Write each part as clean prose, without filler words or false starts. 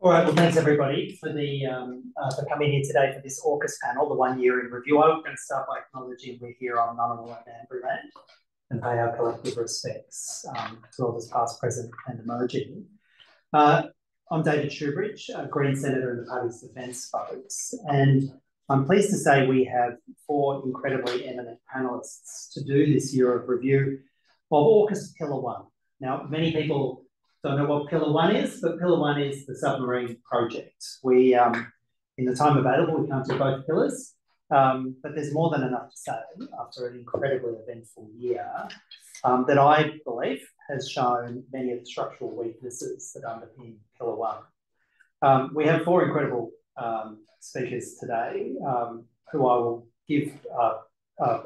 All right, well, thanks everybody for for coming here today for this AUKUS panel, the 1 year in review. I'm going to start by acknowledging we're here on Ngunnawal and Canberra land and pay our collective respects to others past, present and emerging. I'm David Shoebridge, a Green Senator in the party's defence votes, and I'm pleased to say we have 4 incredibly eminent panellists to do this year of review of AUKUS Pillar One. Now, many people don't know what Pillar One is, but Pillar One is the submarine project. We, in the time available, we can't do both pillars, but there's more than enough to say after an incredibly eventful year that I believe has shown many of the structural weaknesses that underpin Pillar One. We have 4 incredible speakers today who I will give a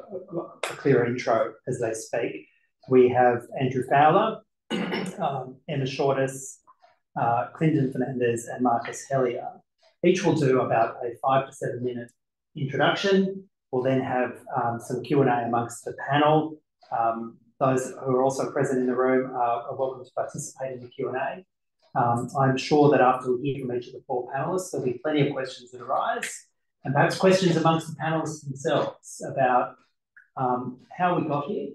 clear intro as they speak. We have Andrew Fowler, Emma Shortis, Clinton Fernandez and Marcus Hellier. Each will do about a 5 to 7 minute introduction. We'll then have some Q&A amongst the panel. Those who are also present in the room are welcome to participate in the Q&A. I'm sure that after we hear from each of the 4 panellists, there'll be plenty of questions that arise, and perhaps questions amongst the panellists themselves about how we got here,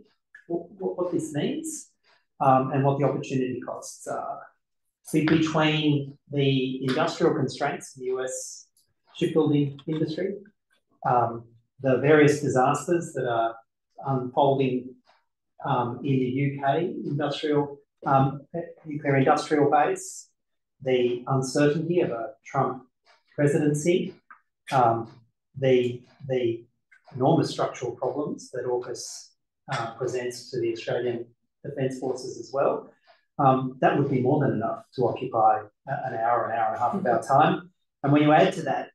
what this means, and what the opportunity costs are. See, between the industrial constraints in the US shipbuilding industry, the various disasters that are unfolding in the UK industrial nuclear industrial base, the uncertainty of a Trump presidency, the enormous structural problems that AUKUS presents to the Australian Defence Forces as well. That would be more than enough to occupy an hour and a half of our time. And when you add to that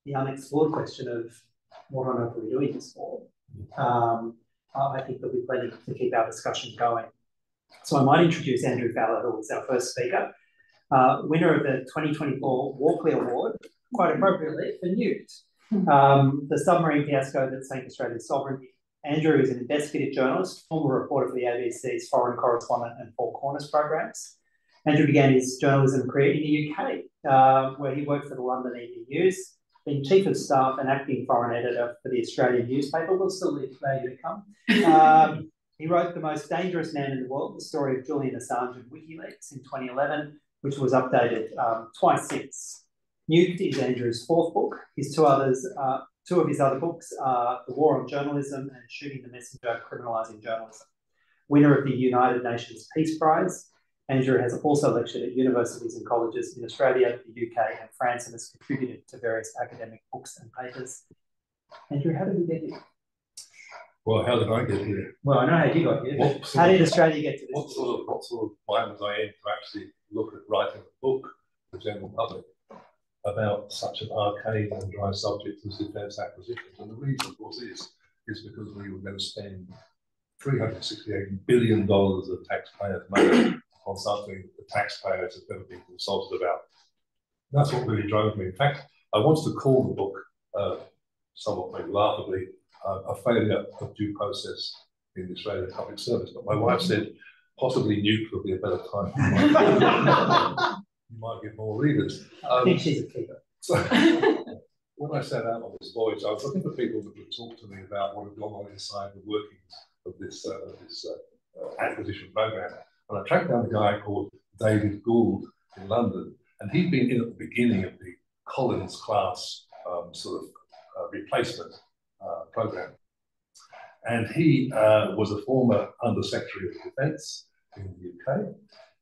the unexplored question of what on earth are we doing this for, I think there'll be plenty to keep our discussion going. So I might introduce Andrew Fowler, who is our first speaker, winner of the 2024 Walkley Award, quite appropriately, for Newt, the submarine fiasco that sank Australia's sovereignty. Andrew is an investigative journalist, former reporter for the ABC's Foreign Correspondent and Four Corners programs. Andrew began his journalism career in the UK, where he worked for the London Evening News, being Chief of Staff and acting foreign editor for the Australian newspaper. We'll still leave value to come. He wrote The Most Dangerous Man in the World, the story of Julian Assange and WikiLeaks in 2011, which was updated twice since. Newt is Andrew's 4th book. His 2 of his other books are The War on Journalism and Shooting the Messenger, Criminalising Journalism. Winner of the United Nations Peace Prize, Andrew has also lectured at universities and colleges in Australia, the UK and France, and has contributed to various academic books and papers. Andrew, how did we get here? Well, how did I get here? Well, I know how you got here. How did Australia get to this? What sort of mind was I in to actually look at writing a book for the general public about such an arcane and dry subject as defence acquisitions? And the reason, of course, is because we were going to spend $368 billion of taxpayers' money on something the taxpayers have never been consulted about. That's what really drove me. In fact, I wanted to call the book, somewhat maybe laughably, a failure of due process in the Australian public service. But my wife said, possibly Newt would be a better time. You might get more readers. I think she's a keeper. So, when I set out on this voyage, I was looking for people that would talk to me about what had gone on inside the workings of this acquisition program. And I tracked down a guy called David Gould in London, and he'd been in at the beginning of the Collins class replacement program. And he was a former Under Secretary of Defence in the UK.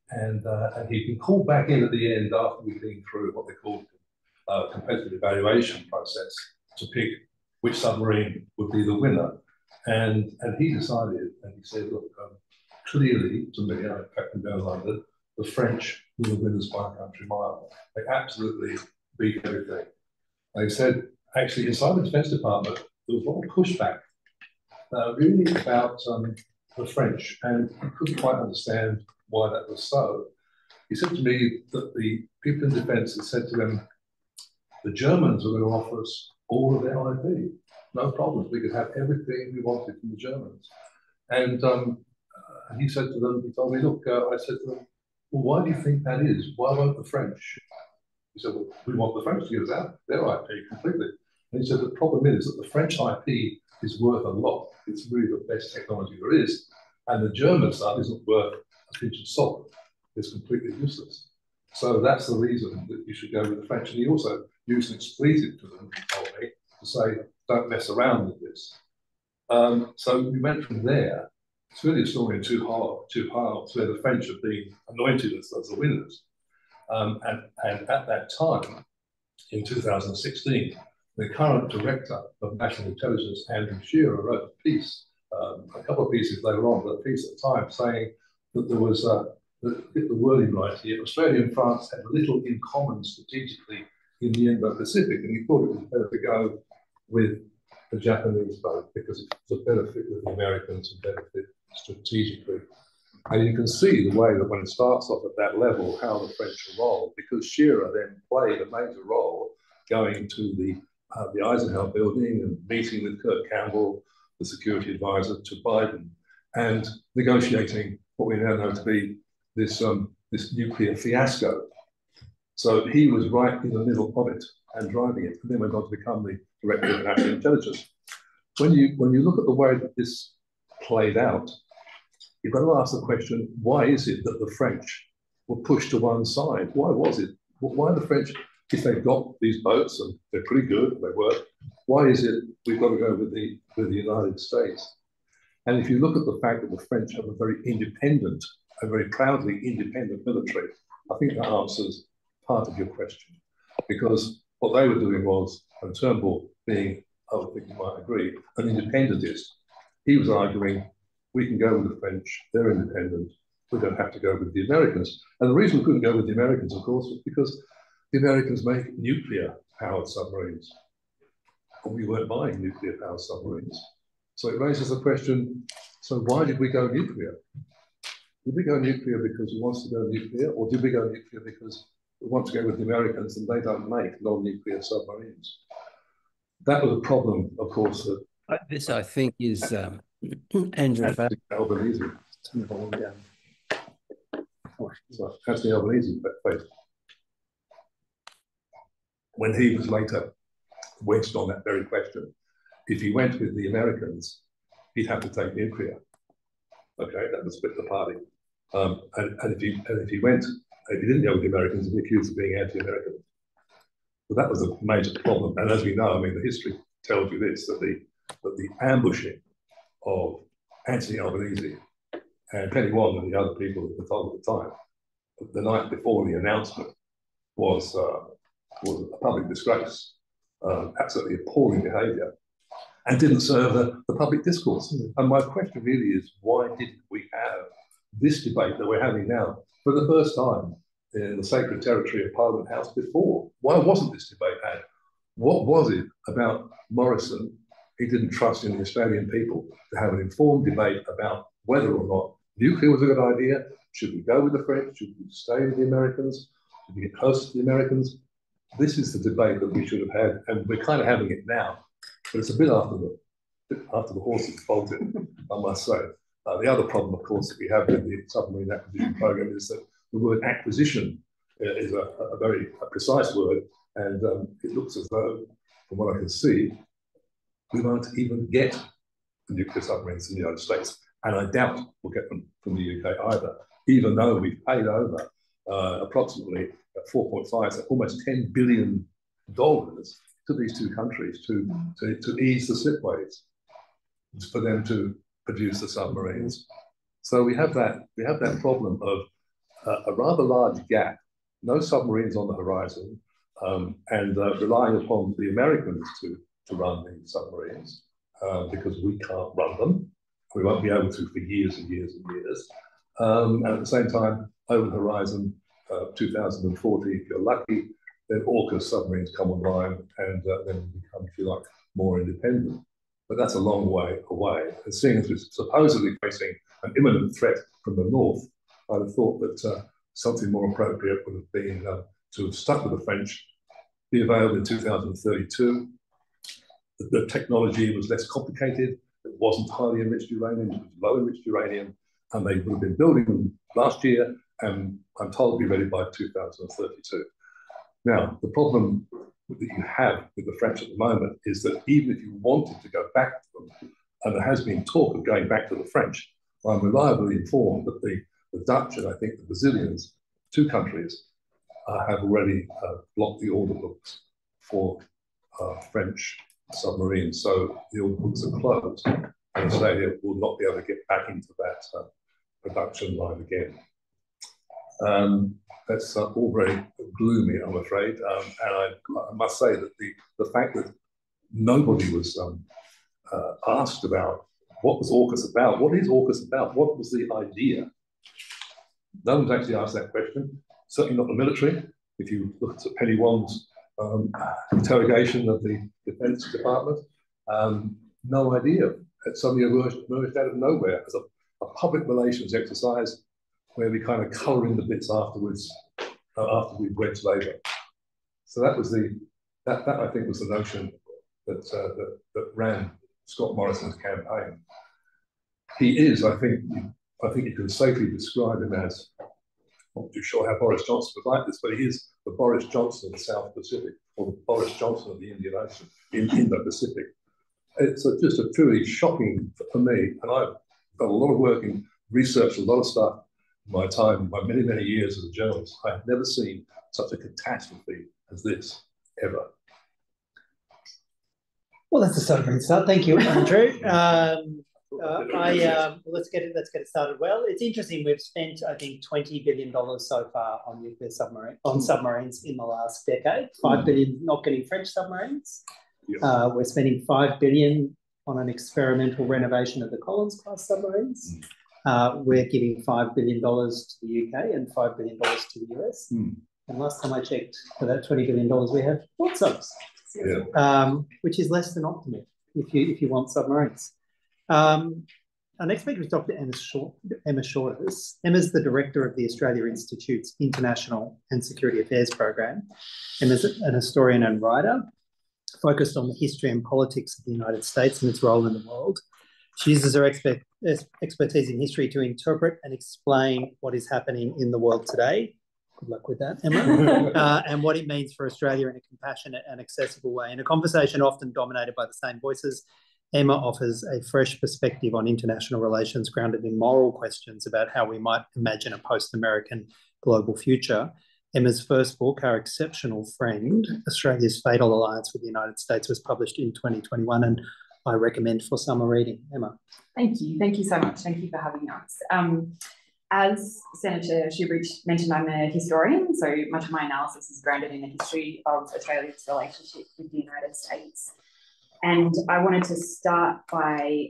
And he'd been called back in at the end after we'd been through what they called a competitive evaluation process to pick which submarine would be the winner. And he decided, and he said, look, clearly to me, I tracked down London, the French were the winners by a country mile. They absolutely beat everything. They said, actually, inside the Defence Department, there was a lot of pushback, really about the French, and I couldn't quite understand why that was so. He said to me that the people in defence had said to him, the Germans were going to offer us all of their IP. No problems. We could have everything we wanted from the Germans. And he said to them, he told me, look, I said to them, well, why do you think that is? Why won't the French He said, well, we want the French to give us out their IP completely. And he said, the problem is that the French IP is worth a lot. It's really the best technology there is. And the German stuff isn't worth a pinch of salt. It's completely useless. So that's the reason that you should go with the French. And he also used an expletive to them, told me, to say, don't mess around with this. So we went from there. It's really a story in two halves, where the French have been anointed as the winners. And at that time, in 2016, the current director of national intelligence, Andrew Shearer, wrote a piece, a couple of pieces later on, but a piece at the time, saying that there was, get the wording right here, Australia and France had little in common strategically in the Indo-Pacific, and he thought it was better to go with the Japanese boat because it was a better fit with the Americans and better fit strategically. And you can see the way that when it starts off at that level, how the French roll, because Shearer then played a major role going to the Eisenhower building and meeting with Kurt Campbell, the security advisor to Biden, and negotiating what we now know to be this nuclear fiasco. So he was right in the middle of it and driving it, and then went on to become the director of national intelligence. When you look at the way that this played out, you've got to ask the question, why is it that the French were pushed to one side? Why was it? Why the French, if they've got these boats and they're pretty good, they work, why is it we've got to go with the United States? And if you look at the fact that the French have a very independent, a very proudly independent military, I think that answers part of your question. Because what they were doing was, and Turnbull being, I would think you might agree, an independentist, he was arguing, we can go with the French, they're independent, we don't have to go with the Americans. And the reason we couldn't go with the Americans, of course, was because the Americans make nuclear-powered submarines, and we weren't buying nuclear-powered submarines. So it raises the question, so why did we go nuclear? Did we go nuclear because we wanted to go nuclear, or did we go nuclear because we want to go with the Americans and they don't make non-nuclear submarines? That was a problem, of course. That this, I think, is Andrew Albanese. So that's the Albanese face. When he was later wedged on that very question, if he went with the Americans, he'd have to take nuclear. Okay, that would split the party. And if he didn't go with the Americans, he'd be accused of being anti-American. So that was a major problem. And as we know, I mean, the history tells you this, that the ambushing of Anthony Albanese and Penny Wong and the other people at the top at the time, the night before the announcement, was a public disgrace, absolutely appalling behaviour, and didn't serve the public discourse. And my question really is, why didn't we have this debate that we're having now for the first time in the sacred territory of Parliament House before? Why wasn't this debate had? What was it about Morrison? He didn't trust in the Australian people to have an informed debate about whether or not nuclear was a good idea. Should we go with the French? Should we stay with the Americans? Should we get closer to the Americans? This is the debate that we should have had, and we're kind of having it now. But it's a bit after the horse has bolted, I must say. The other problem, of course, that we have with the submarine acquisition program is that the word acquisition is a very precise word, and it looks as though, from what I can see, we won't even get nuclear submarines in the United States, and I doubt we'll get them from the UK either, even though we've paid over approximately 4.5, so almost $10 billion to these two countries to ease the slipways for them to produce the submarines. So we have that problem of a rather large gap, no submarines on the horizon, and relying upon the Americans to run these submarines because we can't run them. We won't be able to for years and years and years. And at the same time, over the horizon, 2040, if you're lucky, then AUKUS submarines come online and then become, if you like, more independent. But that's a long way away. And seeing as we're supposedly facing an imminent threat from the north, I'd have thought that something more appropriate would have been to have stuck with the French, be available in 2032. The technology was less complicated. It wasn't highly enriched uranium, it was low enriched uranium, and they would have been building them last year, and I'm told to be ready by 2032. Now, the problem that you have with the French at the moment is that even if you wanted to go back to them, and there has been talk of going back to the French, I'm reliably informed that the Dutch and I think the Brazilians, two countries, have already blocked the order books for French submarines. So the order books are closed, and Australia will not be able to get back into that production line again. That's all very gloomy, I'm afraid. And I must say that the fact that nobody was asked about what was AUKUS about, what is AUKUS about, what was the idea? No one's actually asked that question, certainly not the military. If you look at Penny Wong's interrogation of the Defence Department, no idea. It suddenly emerged out of nowhere as a public relations exercise where we kind of colour in the bits afterwards, after we went to Labour. So that was that I think was the notion that ran Scott Morrison's campaign. He is, I think you can safely describe him as, I'm not too sure how Boris Johnson was like this, but he is the Boris Johnson of the South Pacific, or the Boris Johnson of the Indian Ocean, in the Pacific. It's just a truly shocking for me, and I've done a lot of work in research, a lot of stuff in my time, my many, many years as a journalist. I've never seen such a catastrophe as this, ever. Well, that's a submarine start. Thank you, Andrew. Let's get it started. Well, it's interesting. We've spent, I think, $20 billion so far on nuclear submarines in the last decade. $5 billion not getting French submarines. Yep. We're spending $5 billion on an experimental renovation of the Collins-class submarines. We're giving $5 billion to the UK and $5 billion to the US. And last time I checked, for that $20 billion, we have 4 subs, which is less than optimal if you want submarines. Our next speaker is Dr. Emma Shortis. Emma's the director of the Australia Institute's International and Security Affairs program. Emma's an historian and writer focused on the history and politics of the United States and its role in the world. She uses her expertise in history to interpret and explain what is happening in the world today. Good luck with that, Emma. And what it means for Australia in a compassionate and accessible way. In a conversation often dominated by the same voices, Emma offers a fresh perspective on international relations grounded in moral questions about how we might imagine a post-American global future. Emma's first book, Our Exceptional Friend, Australia's Fatal Alliance with the United States, was published in 2021 and I recommend for summer reading. Emma. Thank you. Thank you so much. Thank you for having us. As Senator Shoebridge mentioned, I'm a historian, so much of my analysis is grounded in the history of Australia's relationship with the United States. And I wanted to start by,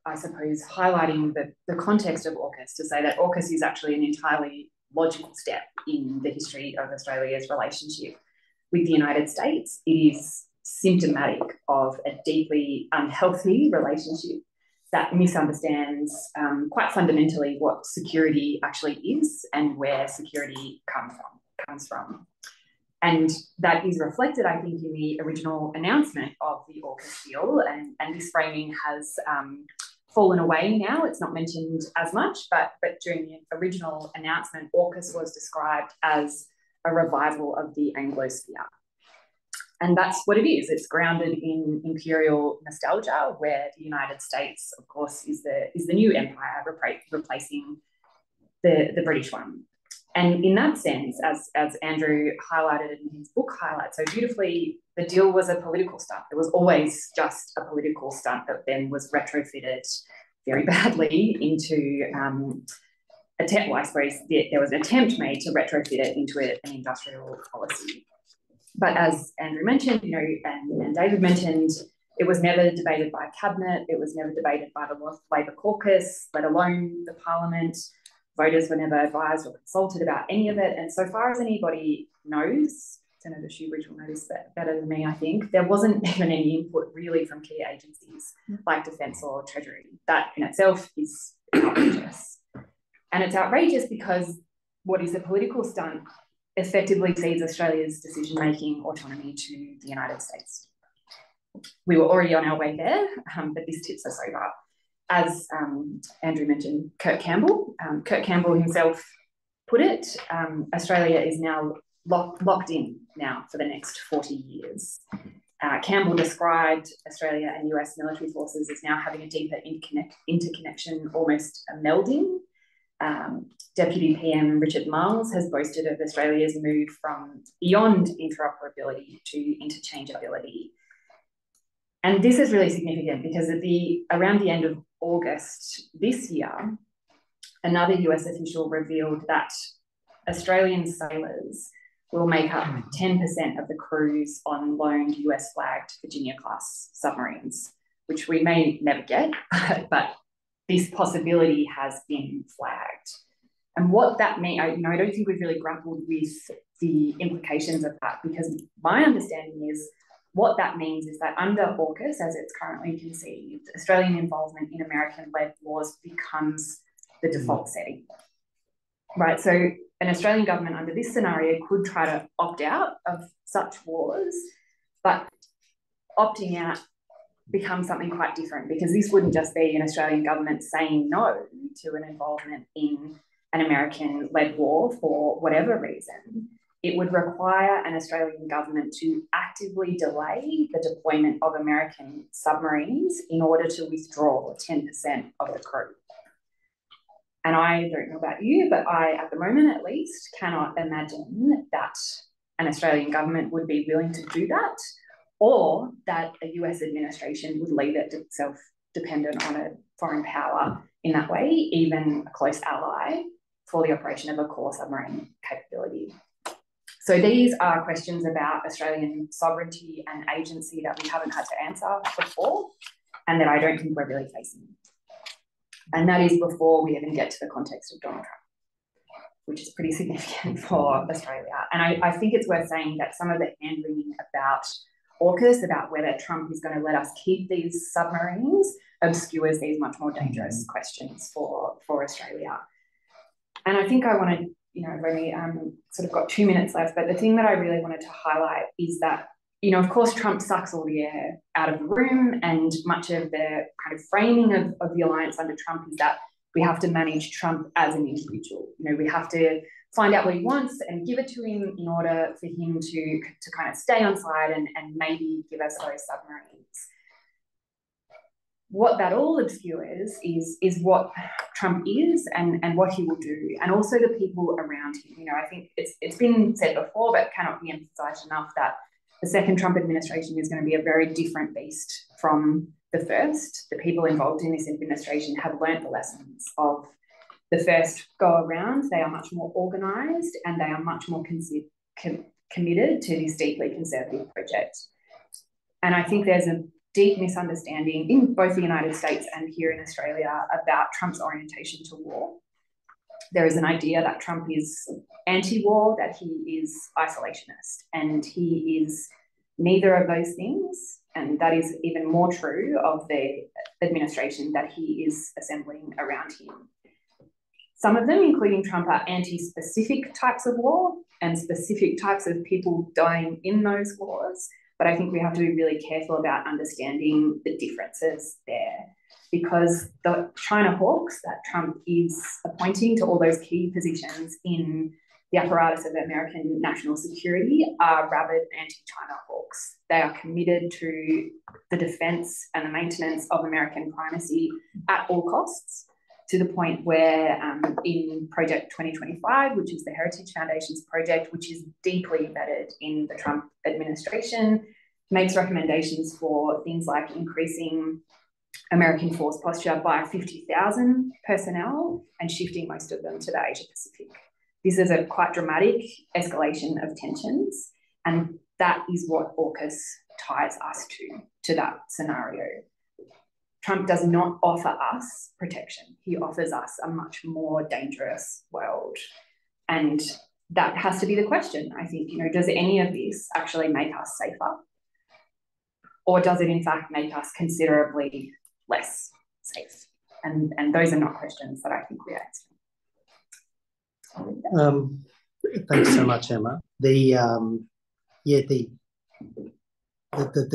I suppose, highlighting the context of AUKUS, to say that AUKUS is actually an entirely logical step in the history of Australia's relationship with the United States. It is symptomatic of a deeply unhealthy relationship that misunderstands quite fundamentally what security actually is and where security comes from. And that is reflected, I think, in the original announcement of the AUKUS deal, and this framing has fallen away now. It's not mentioned as much, but during the original announcement, AUKUS was described as a revival of the Anglosphere. And that's what it is. It's grounded in imperial nostalgia, where the United States, of course, is the new empire replacing the British one. And in that sense, as Andrew highlighted in his book highlights so beautifully, the deal was a political stunt. It was always just a political stunt that then was retrofitted very badly into I suppose there was an attempt made to retrofit it into an industrial policy. But as Andrew mentioned, and David mentioned, it was never debated by cabinet. It was never debated by the Labor caucus, let alone the Parliament. Voters were never advised or consulted about any of it. And so far as anybody knows, Senator Shoebridge will know this better than me, I think, there wasn't even any input really from key agencies like Defence or Treasury. That in itself is outrageous. And it's outrageous because what is a political stunt effectively cedes Australia's decision-making autonomy to the United States. We were already on our way there, but this tips us over. As Andrew mentioned, Kurt Campbell himself put it, Australia is now locked in now for the next 40 years. Campbell described Australia and US military forces as now having a deeper interconnection, almost a melding. Deputy PM Richard Marles has boasted of Australia's move from beyond interoperability to interchangeability. And this is really significant because around the end of August this year, another US official revealed that Australian sailors will make up 10% of the crews on loaned US-flagged Virginia-class submarines, which we may never get, but this possibility has been flagged. And what that means, I don't think we've really grappled with the implications of that, because my understanding is what that means is that under AUKUS, as it's currently conceived, Australian involvement in American-led wars becomes the default setting, right? So an Australian government under this scenario could try to opt out of such wars, but opting out becomes something quite different, because this wouldn't just be an Australian government saying no to an involvement in an American-led war for whatever reason. It would require an Australian government to actively delay the deployment of American submarines in order to withdraw 10% of the crew. And I don't know about you, but I, at the moment at least, cannot imagine that an Australian government would be willing to do that, or that a US administration would leave itself dependent on a foreign power in that way, even a close ally, for the operation of a core submarine capability. So these are questions about Australian sovereignty and agency that we haven't had to answer before, and that I don't think we're really facing. And that is before we even get to the context of Donald Trump, which is pretty significant for Australia. And I think it's worth saying that some of the hand-wringing about AUKUS, about whether Trump is going to let us keep these submarines, obscures these much more dangerous questions for Australia. And I think I want to, I've only sort of got 2 minutes left, but the thing that I really wanted to highlight is that, of course, Trump sucks all the air out of the room, and much of the kind of framing of the alliance under Trump is that we have to manage Trump as an individual. We have to find out what he wants and give it to him in order for him to kind of stay on side and maybe give us those submarines. What that all obscures is what Trump is and what he will do, and also the people around him. I think it's been said before, but cannot be emphasized enough, that the second Trump administration is going to be a very different beast from the first. The people involved in this administration have learnt the lessons of the first go around. They are much more organised, and they are much more committed to this deeply conservative project. And I think there's a deep misunderstanding in both the United States and here in Australia about Trump's orientation to war. There is an idea that Trump is anti-war, that he is isolationist, and he is neither of those things. And that is even more true of the administration that he is assembling around him. Some of them, including Trump, are anti-specific types of war and specific types of people dying in those wars. But I think we have to be really careful about understanding the differences there, because the China hawks that Trump is appointing to all those key positions in the apparatus of American national security are rabid anti-China hawks. They are committed to the defence and the maintenance of American primacy at all costs, to the point where in Project 2025, which is the Heritage Foundation's project, which is deeply embedded in the Trump administration, makes recommendations for things like increasing American force posture by 50,000 personnel and shifting most of them to the Asia Pacific. This is a quite dramatic escalation of tensions, and that is what AUKUS ties us to that scenario. Trump does not offer us protection. He offers us a much more dangerous world. And that has to be the question, I think. Does any of this actually make us safer? Or does it in fact make us considerably less safe? And those are not questions that I think we're answering. Thanks so much, Emma. The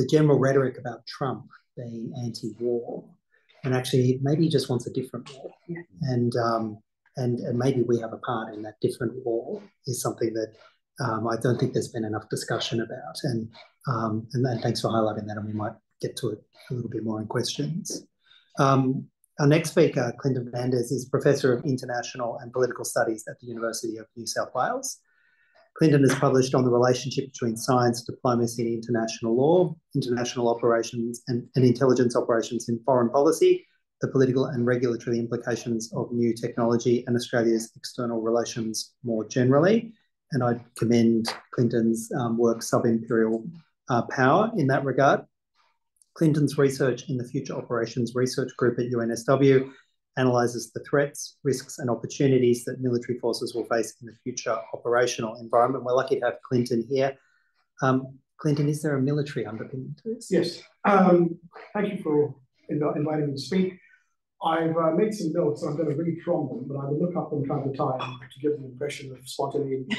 general rhetoric about Trump being anti-war, and actually maybe he just wants a different war, and maybe we have a part in that different war, is something that I don't think there's been enough discussion about. And thanks for highlighting that, and we might get to it a little bit more in questions. Our next speaker, Clinton Fernandez, is Professor of International and Political Studies at the University of New South Wales. Clinton has published on the relationship between science, diplomacy, and international law, international operations, and intelligence operations in foreign policy, the political and regulatory implications of new technology, and Australia's external relations more generally. And I'd commend Clinton's work, Sub-Imperial Power, in that regard. Clinton's research in the Future Operations Research Group at UNSW analyses the threats, risks, and opportunities that military forces will face in the future operational environment. We're lucky to have Clinton here. Clinton, is there a military underpinning to this? Yes. Thank you for inviting me to speak. I've made some notes, and I'm going to read from them, but I will look up from time to time to give the impression of spontaneity.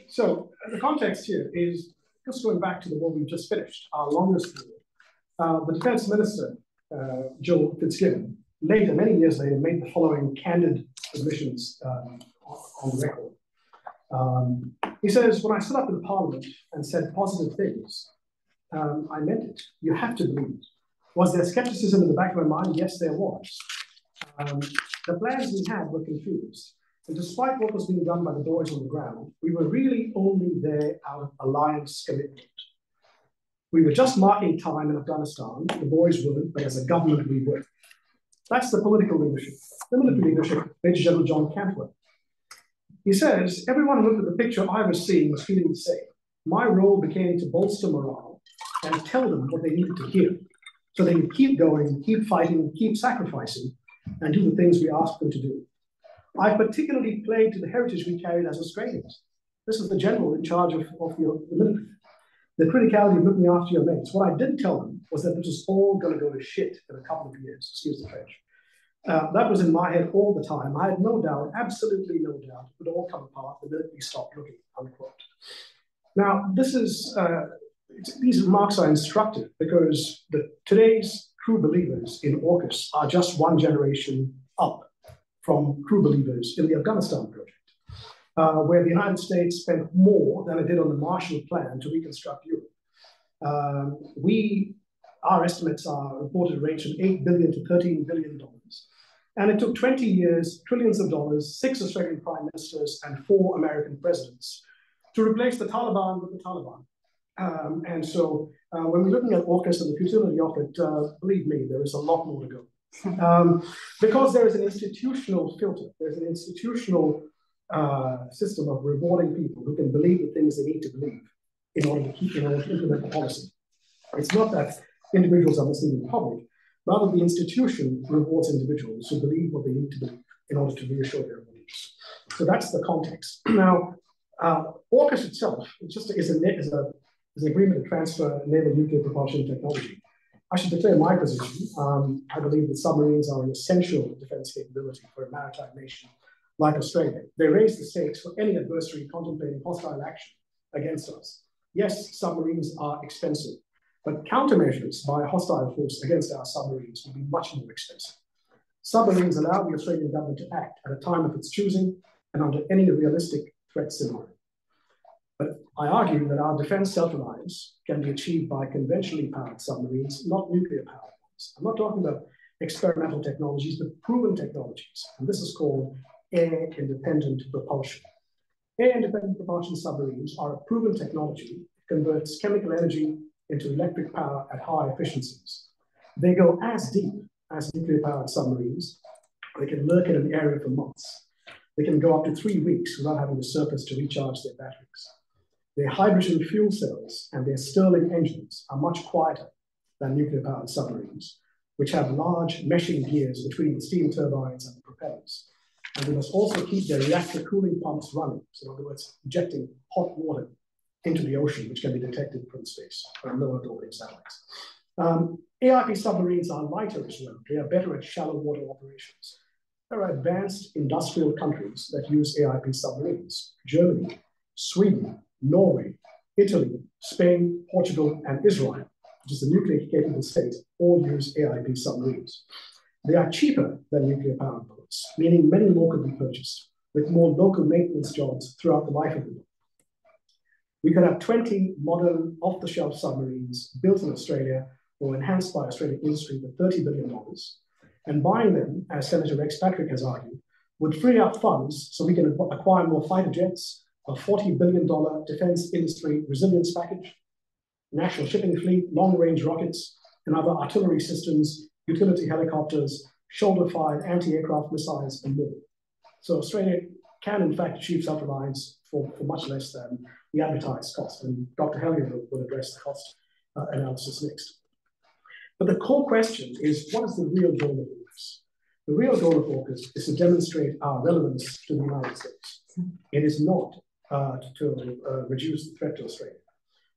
So the context here is just going back to the war we've just finished, our longest war. The Defence Minister, Joe Fitzgibbon, later, many years later, made the following candid admissions on the record. He says, when I stood up in Parliament and said positive things, I meant it. You have to believe it. Was there skepticism in the back of my mind? Yes, there was. The plans we had were confused. And despite what was being done by the boys on the ground, we were really only there out of alliance commitment. We were just marking time in Afghanistan. The boys weren't, but as a government we were. That's the political leadership. The military leadership, Major General John Cantwell. He says, everyone who looked at the picture I was seeing was feeling the same. My role became to bolster morale and tell them what they needed to hear, so they could keep going, keep fighting, keep sacrificing, and do the things we asked them to do. I particularly played to the heritage we carried as Australians. This was the general in charge of the military. The criticality of looking after your mates. What I didn't tell them was that this was all going to go to shit in a couple of years, excuse the French. That was in my head all the time. I had no doubt, absolutely no doubt, it would all come apart the minute we stopped looking, unquote. Now, this is, these remarks are instructive because today's true believers in AUKUS are just one generation up from true believers in the Afghanistan project, where the United States spent more than it did on the Marshall Plan to reconstruct Europe. Our estimates are reported range from $8 billion to $13 billion. And it took 20 years, trillions of dollars, 6 Australian prime ministers, and 4 American presidents to replace the Taliban with the Taliban. And so when we're looking at AUKUS and the futility of it, believe me, there is a lot more to go. Because there is an institutional filter, there's an institutional system of rewarding people who can believe the things they need to believe in order to implement the policy. It's not that individuals are misleading the public, rather the institution rewards individuals who believe what they need to believe in order to reassure their beliefs. So that's the context. Now, AUKUS itself is an agreement to transfer naval nuclear propulsion technology. I should declare my position. I believe that submarines are an essential defense capability for a maritime nation like Australia. They raise the stakes for any adversary contemplating hostile action against us. Yes, submarines are expensive, but countermeasures by a hostile force against our submarines will be much more expensive. Submarines allow the Australian government to act at a time of its choosing and under any realistic threat scenario. But I argue that our defense self-reliance can be achieved by conventionally powered submarines, not nuclear powered ones. I'm not talking about experimental technologies, but proven technologies. And this is called air-independent propulsion. Air-independent propulsion submarines are a proven technology that converts chemical energy into electric power at high efficiencies. They go as deep as nuclear-powered submarines. They can lurk in an area for months. They can go up to 3 weeks without having to surface to recharge their batteries. Their hydrogen fuel cells and their Stirling engines are much quieter than nuclear-powered submarines, which have large meshing gears between the steam turbines and the propellers. And they must also keep their reactor cooling pumps running. So in other words, injecting hot water into the ocean, which can be detected from space from low Earth orbiting satellites. AIP submarines are lighter as well. They are better at shallow water operations. There are advanced industrial countries that use AIP submarines. Germany, Sweden, Norway, Italy, Spain, Portugal, and Israel, which is the nuclear-capable state, all use AIP submarines. They are cheaper than nuclear-powered boats, meaning many more could be purchased. with more local maintenance jobs throughout the life of the boat. We could have 20 modern off-the-shelf submarines built in Australia or enhanced by Australian industry for $30 billion. And buying them, as Senator Rex Patrick has argued, would free up funds so we can acquire more fighter jets, a $40 billion defense industry resilience package, national shipping fleet, long-range rockets, and other artillery systems, utility helicopters, shoulder-fired anti-aircraft missiles, and more. So Australia can, in fact, achieve self-reliance for much less than the advertised cost. And Dr. Hellier will address the cost analysis next. But the core question is, what is the real goal of AUKUS? The real goal of AUKUS is to demonstrate our relevance to the United States. It is not to reduce the threat to Australia.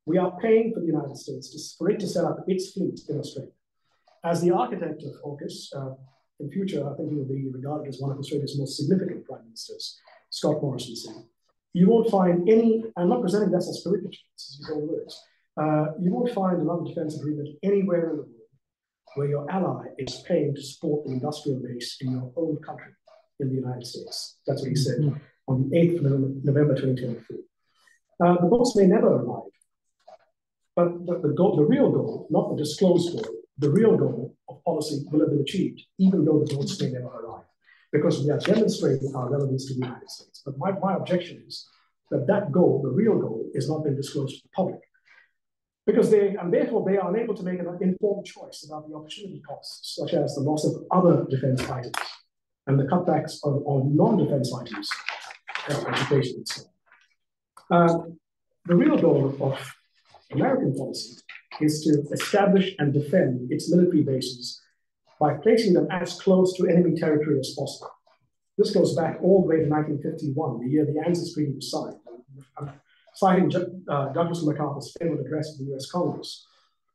We are paying for the United States for it to set up its fleet in Australia. As the architect of AUKUS, in future, I think he will be regarded as one of Australia's most significant prime ministers, Scott Morrison said. You won't find any, I'm not presenting this as political, this is all words. You won't find another defense agreement anywhere in the world where your ally is paying to support the industrial base in your own country, in the United States. That's what he said on the 8th of November 2023. The boats may never arrive, but the real goal, not the disclosed goal, the real goal of policy will have been achieved, even though the boats may never arrive, because we are demonstrating our relevance to the United States. But my objection is that that goal, the real goal, is not been disclosed to the public, because therefore they are unable to make an informed choice about the opportunity costs, such as the loss of other defense items and the cutbacks on non-defense items, education and so on. The real goal of American policy is to establish and defend its military bases by placing them as close to enemy territory as possible. This goes back all the way to 1951, the year the ANZUS Treaty was signed. I'm citing Douglas MacArthur's favorite address to the US Congress.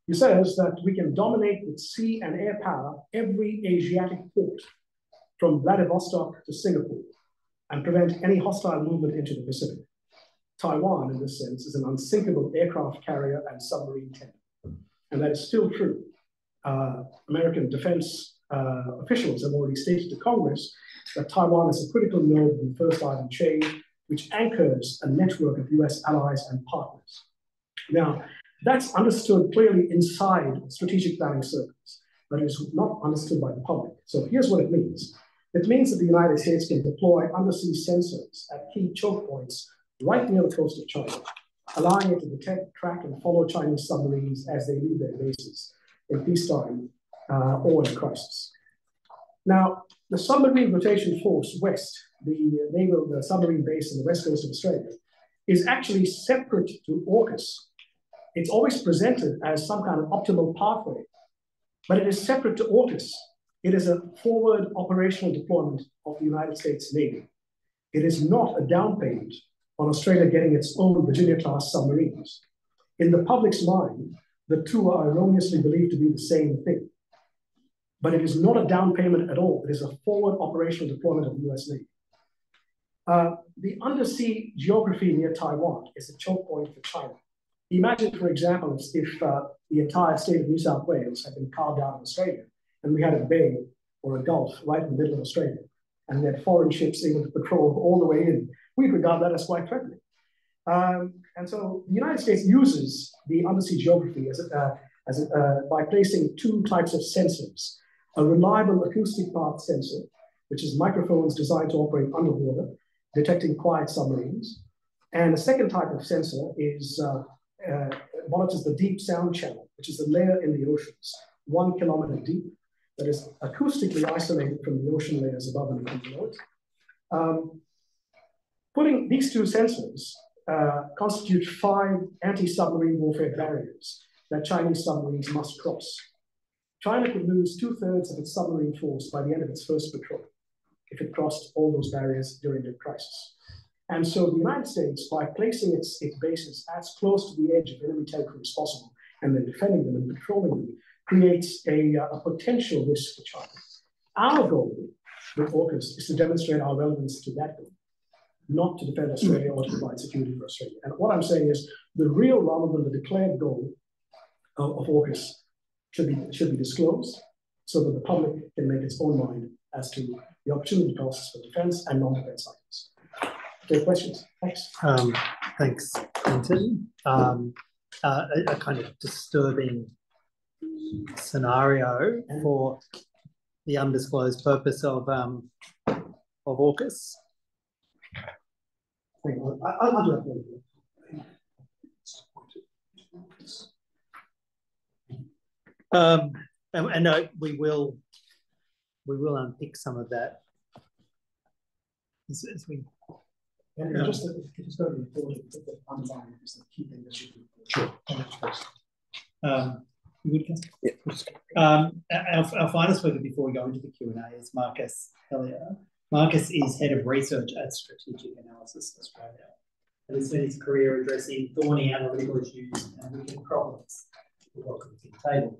He says that we can dominate with sea and air power every Asiatic port from Vladivostok to Singapore and prevent any hostile movement into the Pacific. Taiwan, in this sense, is an unsinkable aircraft carrier and submarine tender. And that is still true. American defense officials have already stated to Congress that Taiwan is a critical node in the first island chain, which anchors a network of US allies and partners. Now, that's understood clearly inside strategic planning circles, but it is not understood by the public. So here's what it means. It means that the United States can deploy undersea sensors at key choke points right near the coast of China, allowing it to detect, track, and follow Chinese submarines as they leave their bases in peacetime or in crisis. Now, the Submarine Rotation Force West, the submarine base on the west coast of Australia, is actually separate to AUKUS. It's always presented as some kind of optimal pathway, but it is separate to AUKUS. It is a forward operational deployment of the United States Navy. It is not a down payment on Australia getting its own Virginia-class submarines. In the public's mind, the two are erroneously believed to be the same thing. But it is not a down payment at all. It is a forward operational deployment of the US Navy. The undersea geography near Taiwan is a choke point for China. Imagine, for example, if the entire state of New South Wales had been carved out of Australia, and we had a bay or a gulf right in the middle of Australia, and we had foreign ships able to patrol all the way in. We'd regard that as quite threatening. And so the United States uses the undersea geography by placing two types of sensors: a reliable acoustic path sensor, which is microphones designed to operate underwater, detecting quiet submarines. And the second type of sensor is monitors the deep sound channel, which is a layer in the oceans, 1 kilometer deep, that is acoustically isolated from the ocean layers above and below it. Putting these two sensors constitute 5 anti-submarine warfare barriers that Chinese submarines must cross. China could lose 2/3 of its submarine force by the end of its first patrol if it crossed all those barriers during the crisis. And so the United States, by placing its bases as close to the edge of enemy territory as possible, and then defending them and patrolling them, creates a potential risk for China. Our goal with AUKUS is to demonstrate our relevance to that goal, not to defend Australia or to provide security for Australia. And what I'm saying is the real rather than the declared goal of AUKUS should be disclosed so that the public can make its own mind as to the opportunity costs for defence and non-defence items. Okay, questions? Thanks. Thanks, Clinton. A kind of disturbing scenario for the undisclosed purpose of AUKUS. I'll do that. And we will unpick some of that as we. And just it's very important that the underlying is the key thing that should be. Sure. You good, yeah. Our final speaker before we go into the Q&A is Marcus Hellier. Marcus is Head of Research at Strategic Analysis Australia and has spent his career addressing thorny analytical issues and wicked problems. Welcome to the table.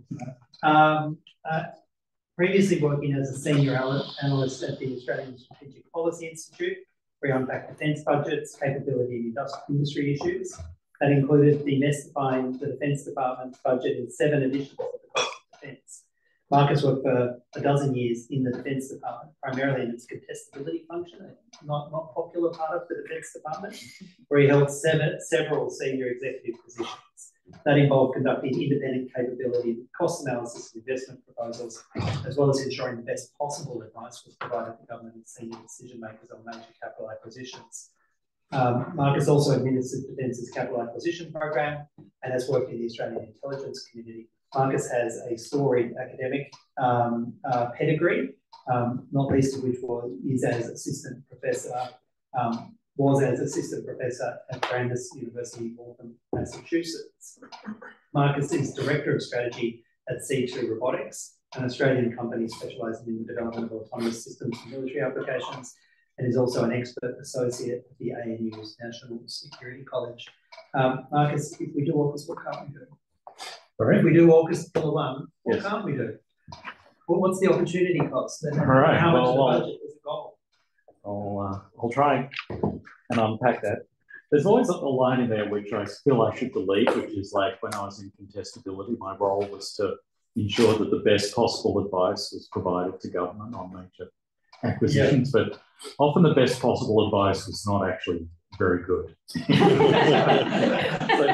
Previously working as a senior analyst at the Australian Strategic Policy Institute, where he unpacked defence budgets, capability and industry issues. That included demystifying the Defence Department's budget in 7 editions of the cost of defence. Marcus worked for a dozen years in the Defence Department, primarily in its contestability function, a not popular part of the Defence Department, where he held several senior executive positions. That involved conducting independent capability, cost analysis of investment proposals, as well as ensuring the best possible advice was provided to government and senior decision makers on major capital acquisitions. Marcus also administered Defence's capital acquisition program and has worked in the Australian intelligence community. Marcus has a storied academic pedigree, not least of which was as assistant professor at Brandeis University, Waltham, Massachusetts. Marcus is Director of Strategy at C2 Robotics, an Australian company specialising in the development of autonomous systems for military applications, and is also an expert associate at the ANU's National Security College. Marcus, if we do AUKUS, what can't we do? Sorry? If we do AUKUS Pillar One, what Yes. can't we do? What's the opportunity cost? And All right, how much well, of the budget is the goal? I'll try and unpack that. There's always a line in there which I feel I should delete, which is like when I was in contestability, my role was to ensure that the best possible advice was provided to government on major acquisitions, but often the best possible advice was not actually very good. So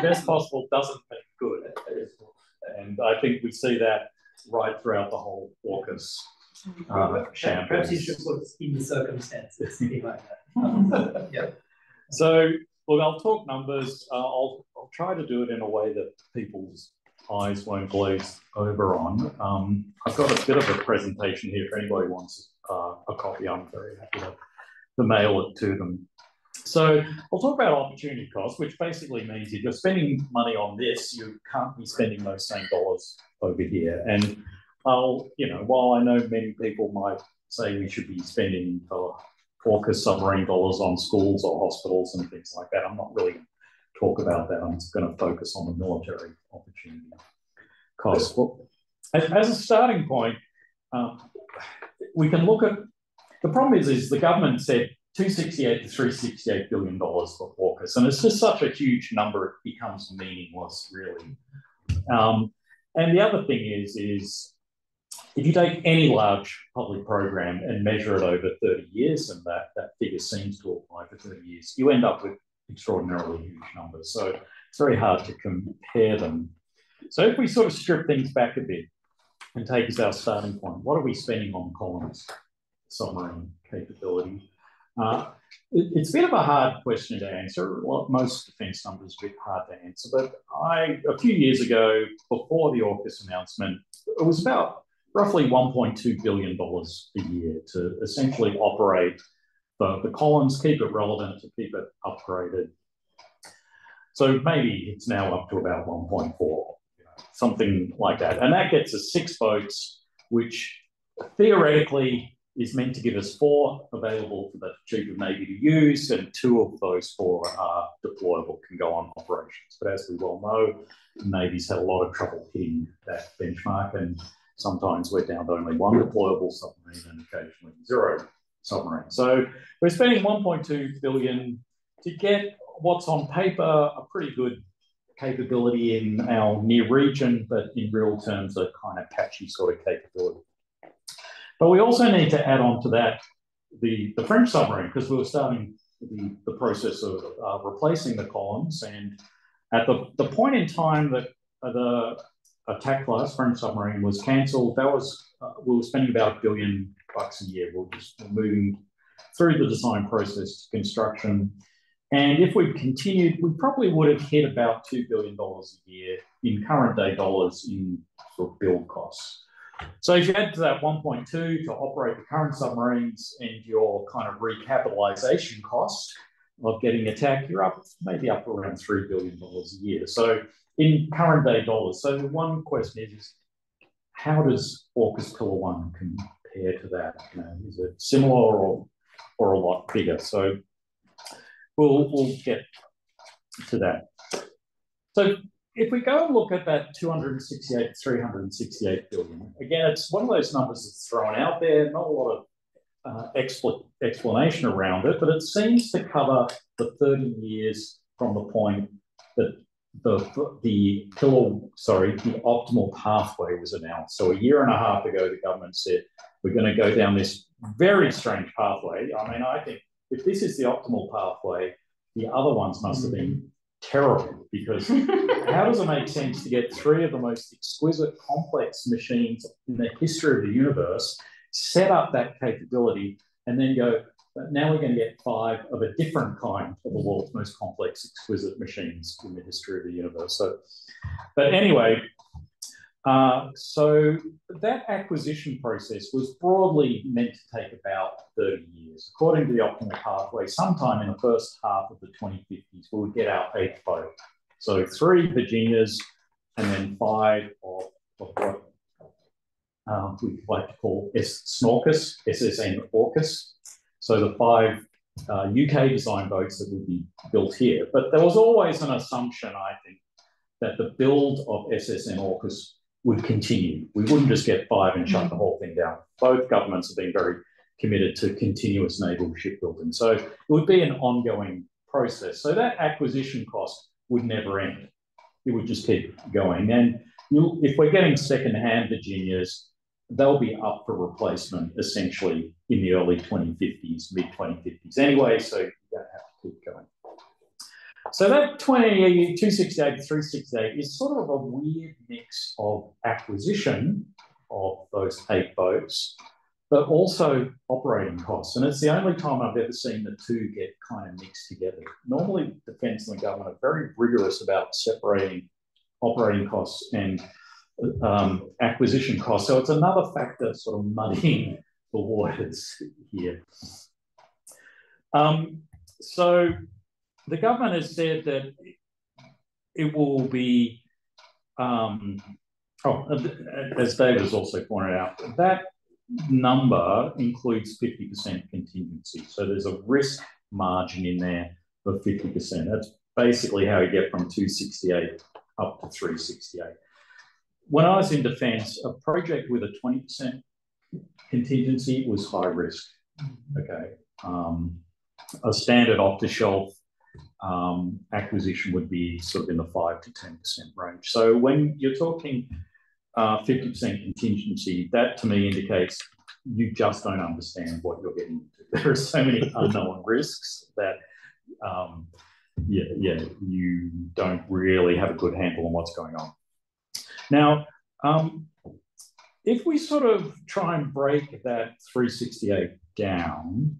best possible doesn't mean good. And I think we see that right throughout the whole AUKUS shambles. Perhaps you should put in the circumstances, something like that. Yeah. So, look, I'll talk numbers. I'll try to do it in a way that people's eyes won't glaze over on. I've got a bit of a presentation here. If anybody wants a copy, I'm very happy to mail it to them. So I'll talk about opportunity cost, which basically means if you're spending money on this, you can't be spending those same dollars over here. And while I know many people might say we should be spending AUKUS submarine dollars on schools or hospitals and things like that, I'm not really going to talk about that. I'm just going to focus on the military opportunity cost. Well, as a starting point, we can look at the problem is the government said $268 to $368 billion for AUKUS, and it's just such a huge number, it becomes meaningless, really. And the other thing is if you take any large public program and measure it over 30 years, and that figure seems to apply for 30 years, you end up with extraordinarily huge numbers. So it's very hard to compare them. So if we sort of strip things back a bit and take as our starting point, what are we spending on Collins submarine capability? It's a bit of a hard question to answer. Most defence numbers are a bit hard to answer, but a few years ago, before the AUKUS announcement, it was about roughly $1.2 billion a year to essentially operate the Collins, keep it relevant, to keep it upgraded. So maybe it's now up to about 1.4, something like that. And that gets us 6 boats, which theoretically is meant to give us 4 available for the Chief of Navy to use, and 2 of those 4 are deployable, can go on operations. But as we well know, the Navy's had a lot of trouble hitting that benchmark, and sometimes we're down to only 1 deployable submarine and occasionally 0 submarine. So we're spending $1.2 billion to get what's on paper a pretty good capability in our near region, but in real terms, a kind of patchy sort of capability. But we also need to add on to that the French submarine, because we were starting the process of replacing the columns. And at the point in time that the attack class French submarine was cancelled, that was we were spending about $1 billion a year. We're moving through the design process to construction. And if we'd continued, we probably would have hit about $2 billion a year in current day dollars in sort of build costs. So if you add to that 1.2 to operate the current submarines and your kind of recapitalization cost of getting attacked, you're maybe up around $3 billion a year. So in current day dollars. So the one question is how does AUKUS Pillar One compare to that? You know, is it similar or a lot bigger? So we'll get to that. So if we go and look at that 268 to 368 billion, again, it's one of those numbers that's thrown out there, not a lot of explanation around it, but it seems to cover the 30 years from the point that the optimal pathway was announced. So a year and a half ago, the government said, we're going to go down this very strange pathway. I mean, I think if this is the optimal pathway, the other ones must have been terrible, because how does it make sense to get 3 of the most exquisite, complex machines in the history of the universe, set up that capability, and then go, now we're going to get 5 of a different kind of the world's most complex, exquisite machines in the history of the universe. So, but anyway, so that acquisition process was broadly meant to take about 30 years. According to the optimal pathway, sometime in the first half of the 2050s, we would get our 8th boat. So 3 Virginias and then 5 of what we like to call SNAUKUS, SSN AUKUS. So the 5 UK design boats that would be built here. But there was always an assumption, I think, that the build of SSN AUKUS would continue. We wouldn't just get 5 and shut the whole thing down. Both governments have been very committed to continuous naval shipbuilding. So it would be an ongoing process. So that acquisition cost would never end. It would just keep going. And if we're getting second-hand Virginias, they'll be up for replacement essentially in the early 2050s, mid-2050s anyway, so you don't have to keep going. So that 268 to 368 is sort of a weird mix of acquisition of those 8 boats, but also operating costs. And it's the only time I've ever seen the two get kind of mixed together. Normally, defence and the government are very rigorous about separating operating costs and acquisition costs. So it's another factor sort of muddying the waters here. So the government has said that it will be, as David has also pointed out, that number includes 50% contingency. So there's a risk margin in there of 50%. That's basically how you get from 268 up to 368. When I was in defence, a project with a 20% contingency was high risk. Okay. A standard off-the-shelf acquisition would be sort of in the 5 to 10% range. So when you're talking 50% contingency, that to me indicates you just don't understand what you're getting into. There are so many unknown risks that you don't really have a good handle on what's going on. Now, if we sort of try and break that 368 down,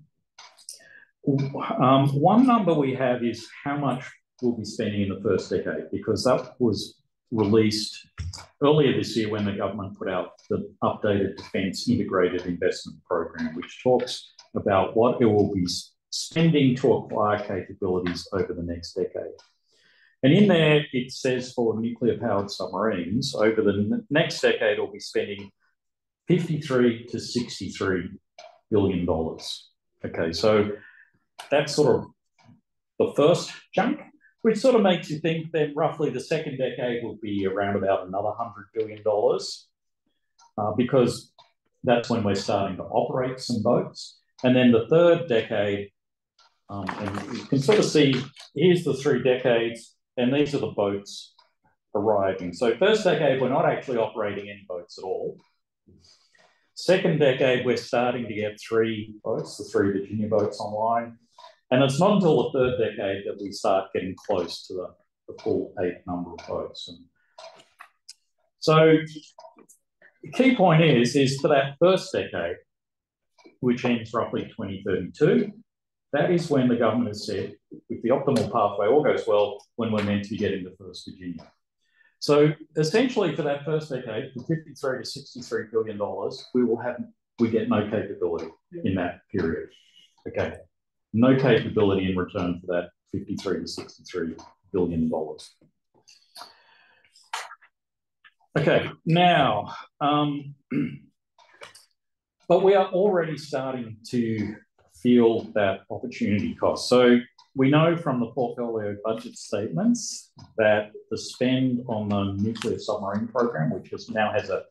one number we have is how much we'll be spending in the first decade, because that was released earlier this year when the government put out the updated Defence Integrated Investment Program, which talks about what it will be spending to acquire capabilities over the next decade. And in there, it says for nuclear-powered submarines, over the next decade, it'll be spending $53 to $63 billion. Okay, so that's sort of the first chunk, which sort of makes you think then roughly the second decade will be around about another $100 billion, because that's when we're starting to operate some boats. And then the third decade, and you can sort of see, here's the 3 decades, and these are the boats arriving. So first decade, we're not actually operating any boats at all. Second decade, we're starting to get 3 boats, the 3 Virginia boats online. And it's not until the third decade that we start getting close to the full 8 number of boats. And so the key point is for that first decade, which ends roughly 2032, that is when the government has said, if the optimal pathway all goes well, when we're meant to be getting the first Virginia. So essentially for that first decade, for $53 to $63 billion, we get no capability in that period. Okay, no capability in return for that $53 to $63 billion. Okay, now, but we are already starting to feel that opportunity cost. So we know from the portfolio budget statements that the spend on the nuclear submarine program, which now has a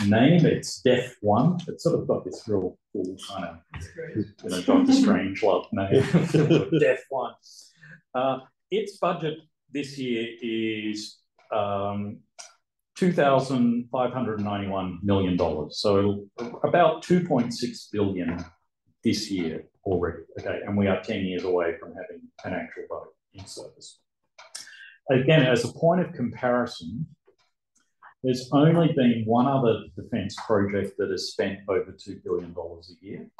name, it's DEF 1. It's sort of got this real cool kind of, Dr. Strangelove name, DEF 1. Its budget this year is $2,591 million. So about $2.6 billion this year already, okay? And we are 10 years away from having an actual boat in service. Again, as a point of comparison, there's only been one other defence project that has spent over $2 billion a year,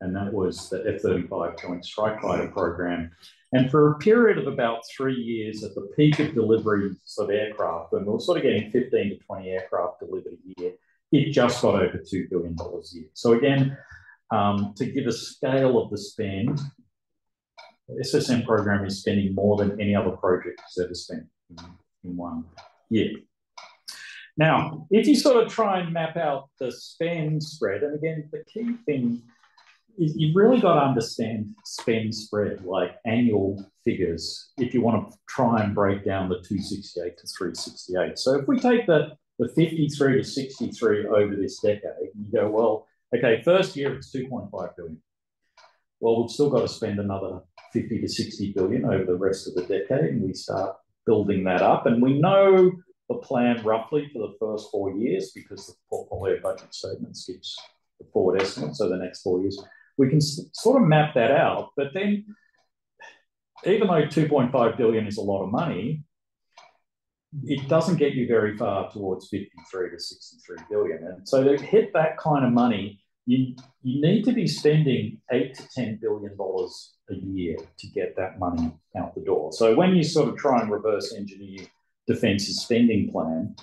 and that was the F-35 Joint Strike Fighter program. And for a period of about 3 years at the peak of deliveries of aircraft, when we were sort of getting 15 to 20 aircraft delivered a year, it just got over $2 billion a year. So again, to give a scale of the spend, the SSM program is spending more than any other project has ever spent in 1 year. Now, if you sort of try and map out the spend spread, and again, the key thing is you've really got to understand spend spread, like annual figures, if you want to try and break down the 268 to 368. So if we take the 53 to 63 over this decade, and you go, well, okay, first year it's 2.5 billion. Well, we've still got to spend another 50 to 60 billion over the rest of the decade, and we start building that up. And we know the plan roughly for the first 4 years because the portfolio budget statements gives the forward estimate, so the next 4 years. We can sort of map that out, but then even though 2.5 billion is a lot of money, it doesn't get you very far towards 53 to 63 billion. And so to hit that kind of money, you need to be spending $8 to $10 billion a year to get that money out the door. So when you sort of try and reverse engineer Defence's spending plan,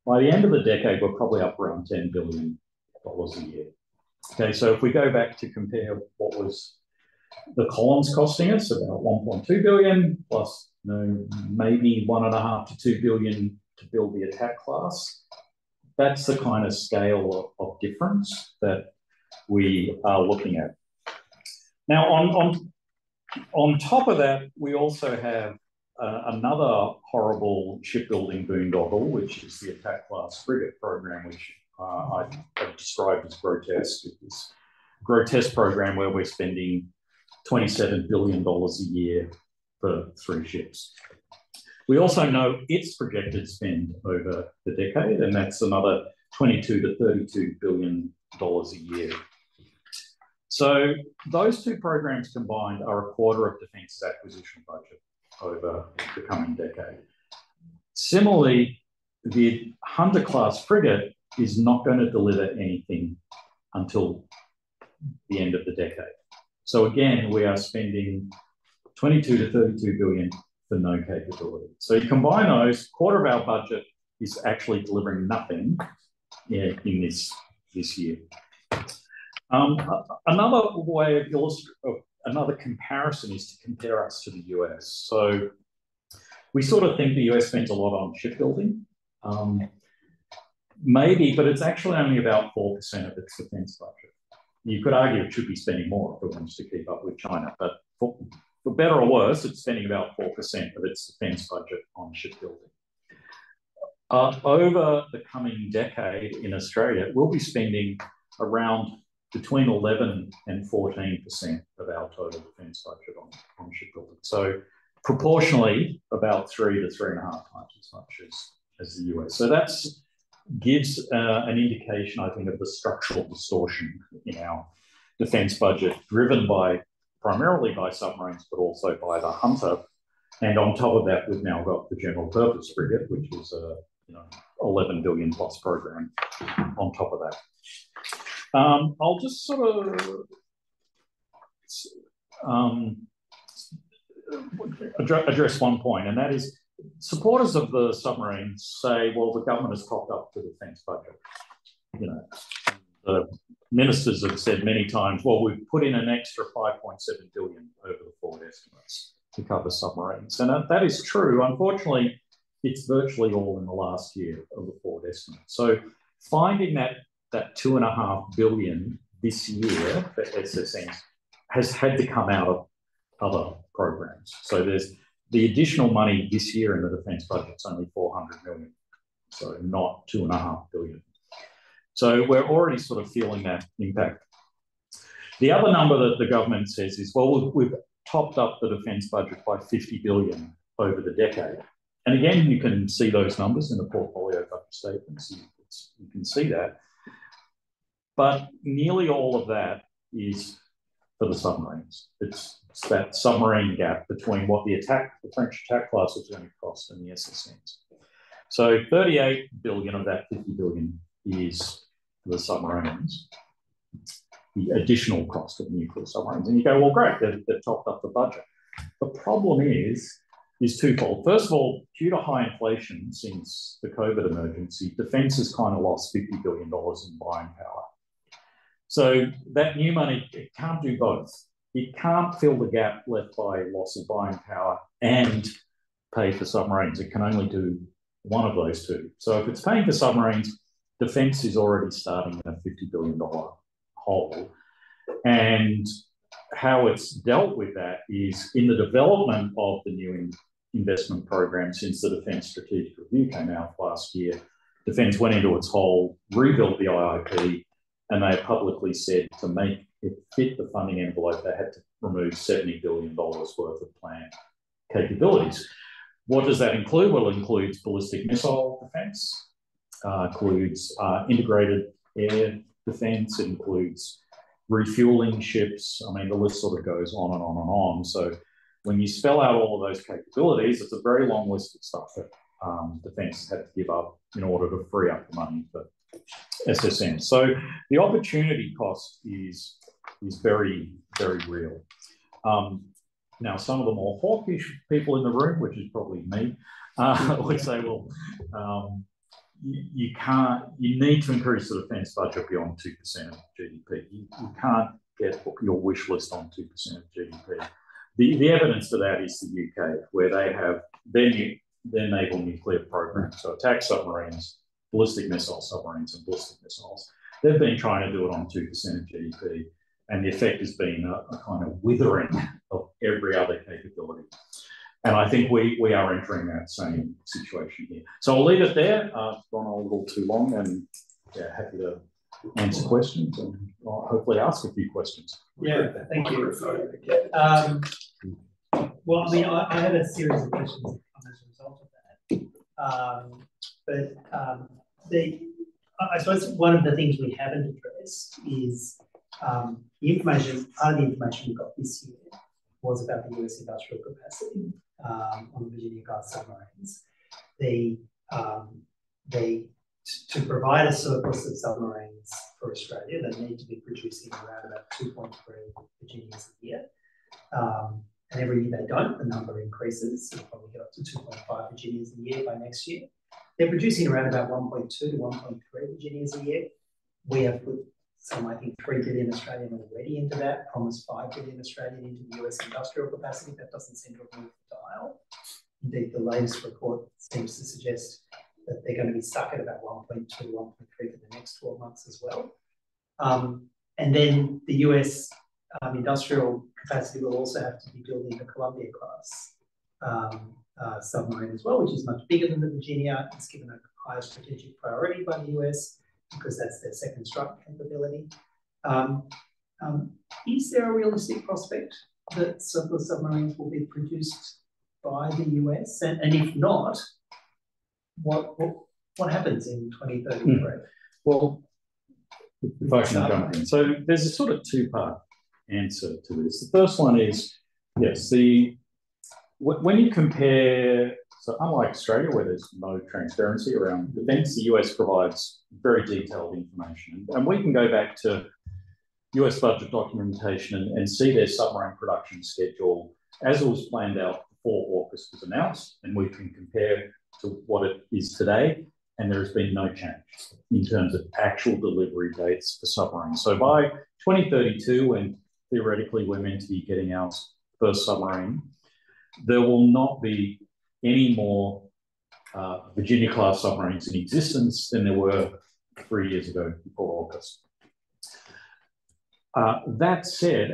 by the end of the decade, we're probably up around $10 billion a year. Okay, so if we go back to compare what was the columns costing us, about 1.2 billion plus maybe 1.5 to 2 billion to build the attack class, that's the kind of scale of difference that we are looking at. Now, on top of that, we also have another horrible shipbuilding boondoggle, which is the attack class frigate program, which I have described as grotesque. It's this grotesque program where we're spending $27 billion a year for 3 ships. We also know its projected spend over the decade, and that's another $22 to $32 billion a year. So those 2 programs combined are a quarter of Defence's acquisition budget over the coming decade. Similarly, the Hunter-class frigate is not going to deliver anything until the end of the decade. So again, we are spending 22 to 32 billion for no capability. So you combine those, quarter of our budget is actually delivering nothing in this year. Another way of another comparison is to compare us to the US. So we sort of think the US spends a lot on shipbuilding. Maybe, but it's actually only about 4% of its defense budget. You could argue it should be spending more if it wants to keep up with China, but for better or worse, it's spending about 4% of its defense budget on shipbuilding. Over the coming decade in Australia, we'll be spending around between 11 and 14% of our total defence budget on shipbuilding. So proportionally, about 3 to 3.5 times as much as the US. So that's gives an indication, I think, of the structural distortion in our defence budget, driven primarily by submarines, but also by the Hunter. And on top of that, we've now got the general purpose frigate, which is a 11 billion plus program on top of that. I'll just sort of address one point, and that is supporters of the submarines say, well, the government has topped up the defence budget. The ministers have said many times, well, we've put in an extra 5.7 billion over the forward estimates to cover submarines. And that is true. Unfortunately, it's virtually all in the last year of the forward estimate. So finding that 2.5 billion this year for SSNs has had to come out of other programs. So there's the additional money this year in the defence budget is only 400 million, so not 2.5 billion. So we're already sort of feeling that impact. The other number that the government says is, well, we've topped up the defence budget by 50 billion over the decade. And again, you can see those numbers in the portfolio budget statements. You can see that. But nearly all of that is for the submarines. It's that submarine gap between what the French attack class is going to cost and the SSNs. So 38 billion of that 50 billion is for the submarines, the additional cost of nuclear submarines. And you go, well, great, they've topped up the budget. The problem is twofold. First of all, due to high inflation since the COVID emergency, defence has kind of lost $50 billion in buying power. So that new money, it can't do both. It can't fill the gap left by loss of buying power and pay for submarines. It can only do one of those two. So if it's paying for submarines, defence is already starting at a $50 billion hole. And how it's dealt with that is in the development of the new investment program since the Defence Strategic Review came out last year. Defence went into its hole, rebuilt the IIP, and they publicly said to make it fit the funding envelope, they had to remove $70 billion worth of planned capabilities. What does that include? Well, it includes ballistic missile defence, includes integrated air defence, it includes refuelling ships. I mean, the list sort of goes on and on and on. So when you spell out all of those capabilities, it's a very long list of stuff that defence had to give up in order to free up the money for SSN. So the opportunity cost is very, very real. Now, some of the more hawkish people in the room, which is probably me, would say, well, you need to increase the defence budget beyond 2% of GDP. You can't get your wish list on 2% of GDP. The evidence for that is the UK, where they have their naval nuclear program, so attack submarines, ballistic missile submarines and ballistic missiles. They've been trying to do it on 2% of GDP, and the effect has been a kind of withering of every other capability. And I think we are entering that same situation here. So I'll leave it there. I've gone on a little too long, and yeah, happy to answer questions and hopefully ask a few questions. Yeah, thank you. Well, I mean, I have a series of questions that come as a result of that. I suppose one of the things we haven't addressed is the information. Part of the information we got this year was about the US industrial capacity on the Virginia-class submarines. To provide a surplus of submarines for Australia, they need to be producing around about 2.3 Virginias a year. And every year they don't, the number increases. They'll probably get up to 2.5 Virginias a year by next year. They're producing around about 1.2 to 1.3 Virginias a year. We have put I think 3 billion Australian already into that, promised 5 billion Australian into the US industrial capacity. That doesn't seem to have moved the dial. Indeed, the latest report seems to suggest that they're going to be stuck at about 1.2 to 1.3 for the next 12 months as well. And then the US industrial capacity will also have to be building the Columbia-class submarine as well, which is much bigger than the Virginia. It's given a higher strategic priority by the US because that's their second strike capability. Is there a realistic prospect that surplus submarines will be produced by the US? And if not, what what happens in 2033? Well, if I can jump in. So there's a sort of two-part answer to this. The first one is, yes, when you compare, so unlike Australia, where there's no transparency around defence, the US provides very detailed information. And we can go back to US budget documentation and see their submarine production schedule as it was planned out before AUKUS was announced, and we can compare to what it is today, and there has been no change in terms of actual delivery dates for submarines. So by 2032, when theoretically we're meant to be getting our first submarine, there will not be any more Virginia-class submarines in existence than there were 3 years ago before AUKUS. That said,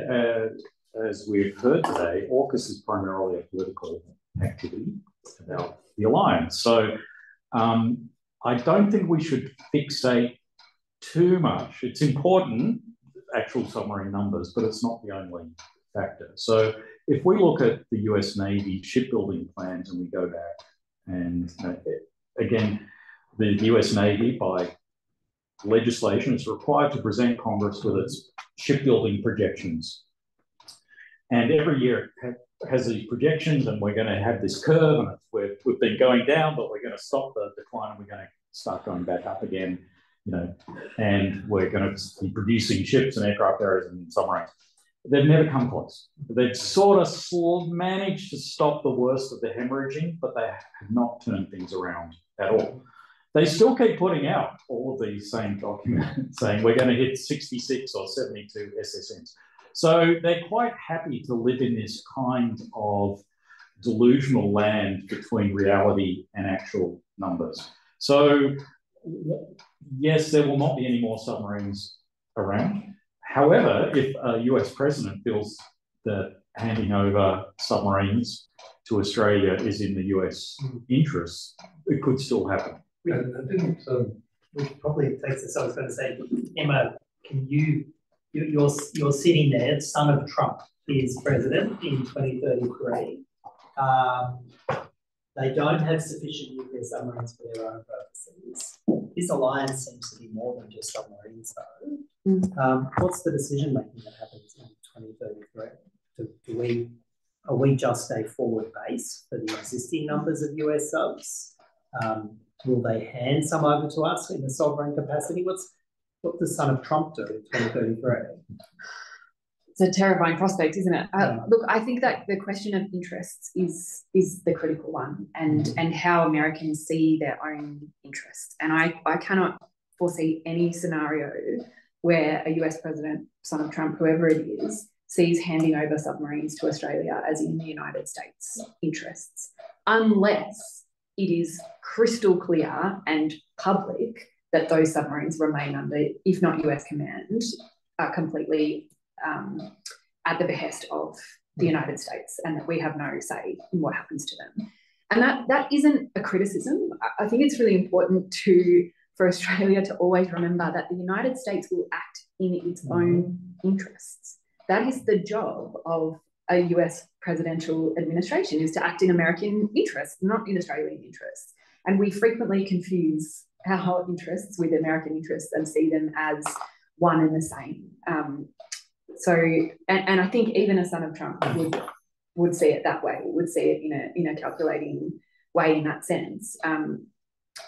as we've heard today, AUKUS is primarily a political activity about the alliance. So I don't think we should fixate too much. It's important, actual submarine numbers, but it's not the only factor. So if we look at the US Navy shipbuilding plans and we go back, and again, the US Navy by legislation is required to present Congress with its shipbuilding projections. And every year it has these projections, and we're going to have this curve, and we've been going down, but we're going to stop the decline and we're going to start going back up again, and we're going to be producing ships and aircraft carriers and submarines. They've never come close. They've sort of managed to stop the worst of the hemorrhaging, but they have not turned things around at all. They still keep putting out all of these same documents saying we're going to hit 66 or 72 SSNs. So they're quite happy to live in this kind of delusional land between reality and actual numbers. So yes, there will not be any more submarines around. However, if a US president feels that handing over submarines to Australia is in the US interest, it could still happen. Which probably takes us, I was going to say, Emma, can you're sitting there, son of Trump is president in 2033. They don't have sufficient nuclear submarines for their own purposes. This alliance seems to be more than just submarines, though. What's the decision making that happens in 2033? Are we just a forward base for the existing numbers of US subs? Will they hand some over to us in a sovereign capacity? What does son of Trump do in 2033? It's a terrifying prospect, isn't it? Look, I think that the question of interests is the critical one, and how Americans see their own interests. And I cannot foresee any scenario where a US president, son of Trump, whoever it is, sees handing over submarines to Australia as in the United States interests, unless it is crystal clear and public that those submarines remain under, if not US command, completely at the behest of the United States, and that we have no say in what happens to them. And that isn't a criticism. I think it's really important for Australia to always remember that the United States will act in its own interests. That is the job of a US presidential administration, is to act in American interests, not in Australian interests. And we frequently confuse our interests with American interests and see them as one and the same. And I think even a son of Trump would see it that way, would see it in a calculating way in that sense.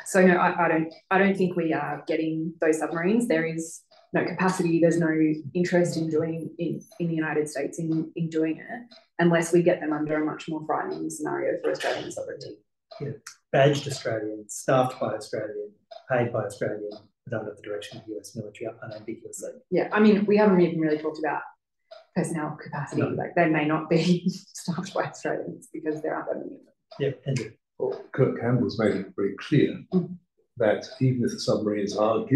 So no, I don't think we are getting those submarines. There is no capacity, there's no interest in doing in the United States in doing it, unless we get them under a much more frightening scenario for Australian sovereignty. Yeah. Badged Australian, staffed by Australian, paid by Australian, but under the direction of the US military unambiguously. Yeah, I mean, we haven't even really talked about personnel capacity. No. Like, they may not be staffed by Australians because there aren't that many of them. Yeah, Andrew. Well, Kirk Campbell's made it very clear that even if the submarines are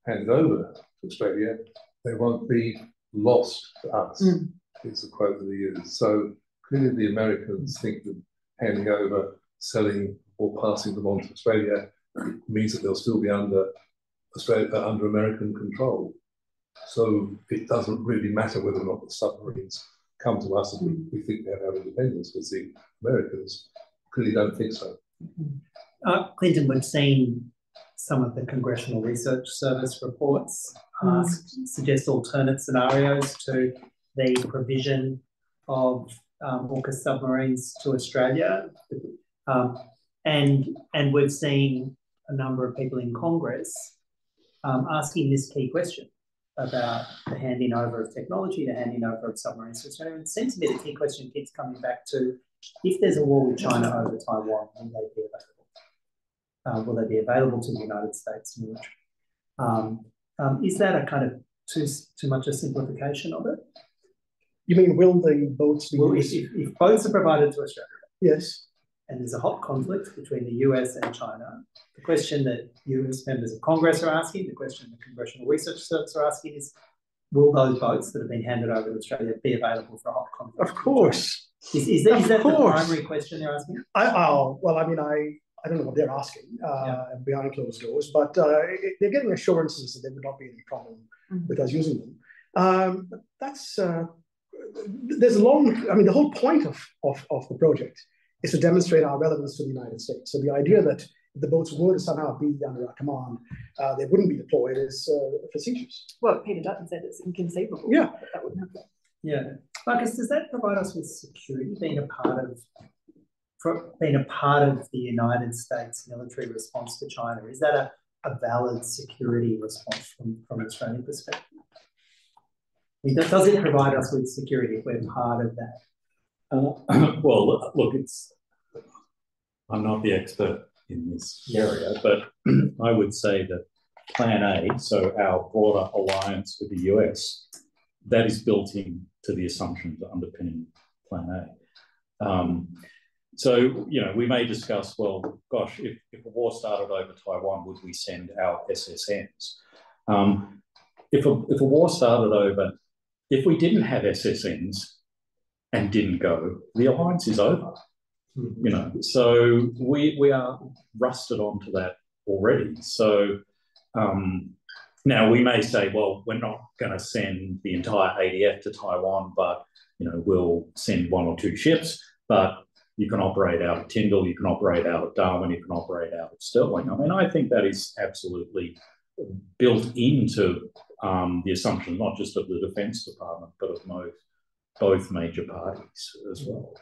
handed over to Australia, they won't be lost to us, is the quote that he used. So clearly the Americans think that handing over, selling or passing them on to Australia means that they'll still be under American control. So it doesn't really matter whether or not the submarines come to us and we think they have our independence, because the Americans clearly don't think so. Clinton, we've seen some of the Congressional Research Service reports suggest alternate scenarios to the provision of AUKUS submarines to Australia. And we've seen a number of people in Congress asking this key question about the handing over of technology, the handing over of submarines to Australia. And it seems to me the key question keeps coming back to, if there's a war with China over Taiwan, will they be available? Will they be available to the United States military? Is that a kind of too much a simplification of it? You mean, will the boats be used? If boats are provided to Australia, yes, and there's a hot conflict between the US and China, the question that US members of Congress are asking, the question the Congressional Research Service are asking is, will those boats that have been handed over to Australia be available for a hot conflict? of course. Is that the primary question they're asking? Well, I mean, I don't know what they're asking behind closed doors, but they're getting assurances that there would not be any problem with us using them. There's a long, I mean, the whole point of the project is to demonstrate our relevance to the United States. So the idea that if the boats were to somehow be under our command, they wouldn't be deployed is facetious. Well, Peter Dutton said it's inconceivable. Yeah. That wouldn't happen. Yeah. Marcus, does that provide us with security, being a part of the United States military response to China? Is that a valid security response from an Australian perspective? I mean, does it provide us with security if we're part of that? Well, look, I'm not the expert in this area, but I would say that Plan A, so our broader alliance with the US, that is built into the assumptions underpinning Plan A. So, you know, we may discuss, well, gosh, if a war started over Taiwan, would we send our SSNs? If a war started over, if we didn't have SSNs and didn't go, the alliance is over. You know, so we are rusted onto that already. So now we may say, well, we're not going to send the entire ADF to Taiwan, but you know, we'll send 1 or 2 ships, but you can operate out of Tyndall, you can operate out of Darwin, you can operate out of Stirling. I mean, I think that is absolutely built into the assumption, not just of the Defence Department, but of both major parties as well.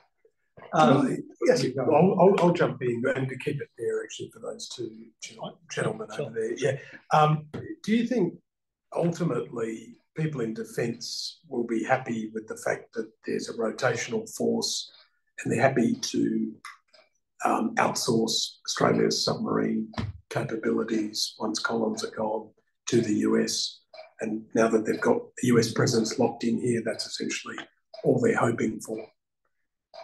Yes, I'll jump in and to keep it there actually for those two gentlemen over there. Yeah. Do you think ultimately people in defence will be happy with the fact that there's a rotational force and they're happy to outsource Australia's submarine capabilities once columns are gone to the US? And now that they've got the US presence locked in here, that's essentially all they're hoping for.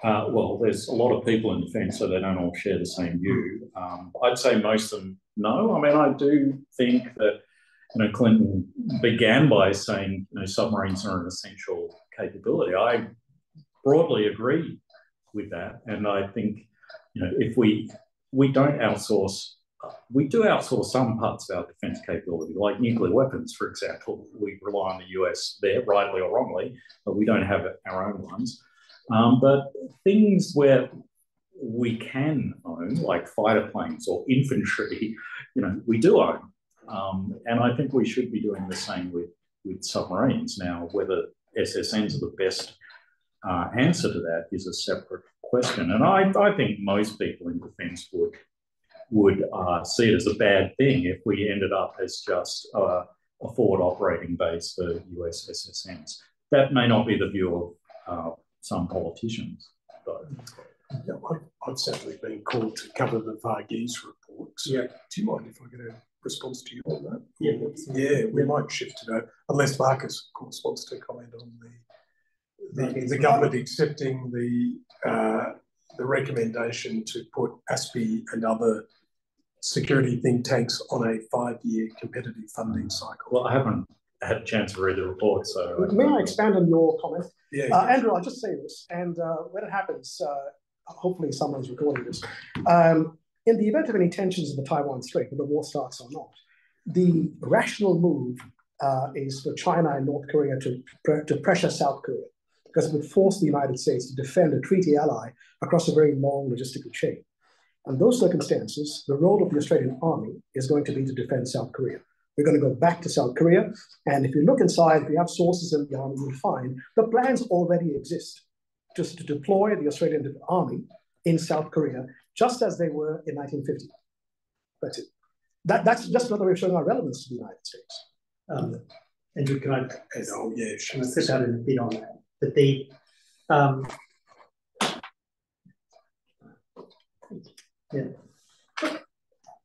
Well, there's a lot of people in defence, so they don't all share the same view. I'd say most of them no. I mean, I do think that, you know, Clinton began by saying, you know, submarines are an essential capability. I broadly agree with that, and I think, you know, if we don't outsource, we do outsource some parts of our defence capability, like nuclear weapons, for example. We rely on the US there, rightly or wrongly, but we don't have our own ones. But things where we can own, like fighter planes or infantry, you know, we do own. And I think we should be doing the same with submarines. Now, whether SSNs are the best answer to that is a separate question. And I think most people in defence would see it as a bad thing if we ended up as just a forward operating base for US SSNs. That may not be the view of some politicians, though. Yeah, I've certainly been called to cover the Varghese report. So yeah. Do you mind if I get a response to you on that? Yeah, we might shift it over, unless Marcus, of course, wants to comment on the government accepting the recommendation to put ASPI and other security think tanks on a 5-year competitive funding cycle. Well, I haven't had a chance to read the report, so... May I expand on your comment? Yeah, Andrew, I'll just say this, and when it happens, hopefully someone's recording this. In the event of any tensions in the Taiwan Strait, whether the war starts or not, the rational move is for China and North Korea to pressure South Korea, because it would force the United States to defend a treaty ally across a very long logistical chain. And those circumstances, the role of the Australian Army is going to be to defend South Korea. We're going to go back to South Korea. And if you look inside, if you have sources in the Army, you'll find the plans already exist just to deploy the Australian Army in South Korea, just as they were in 1950. That's it. That's just another way of showing our relevance to the United States. Andrew, can I? Yeah, sure. Can I sit down in a bit on that?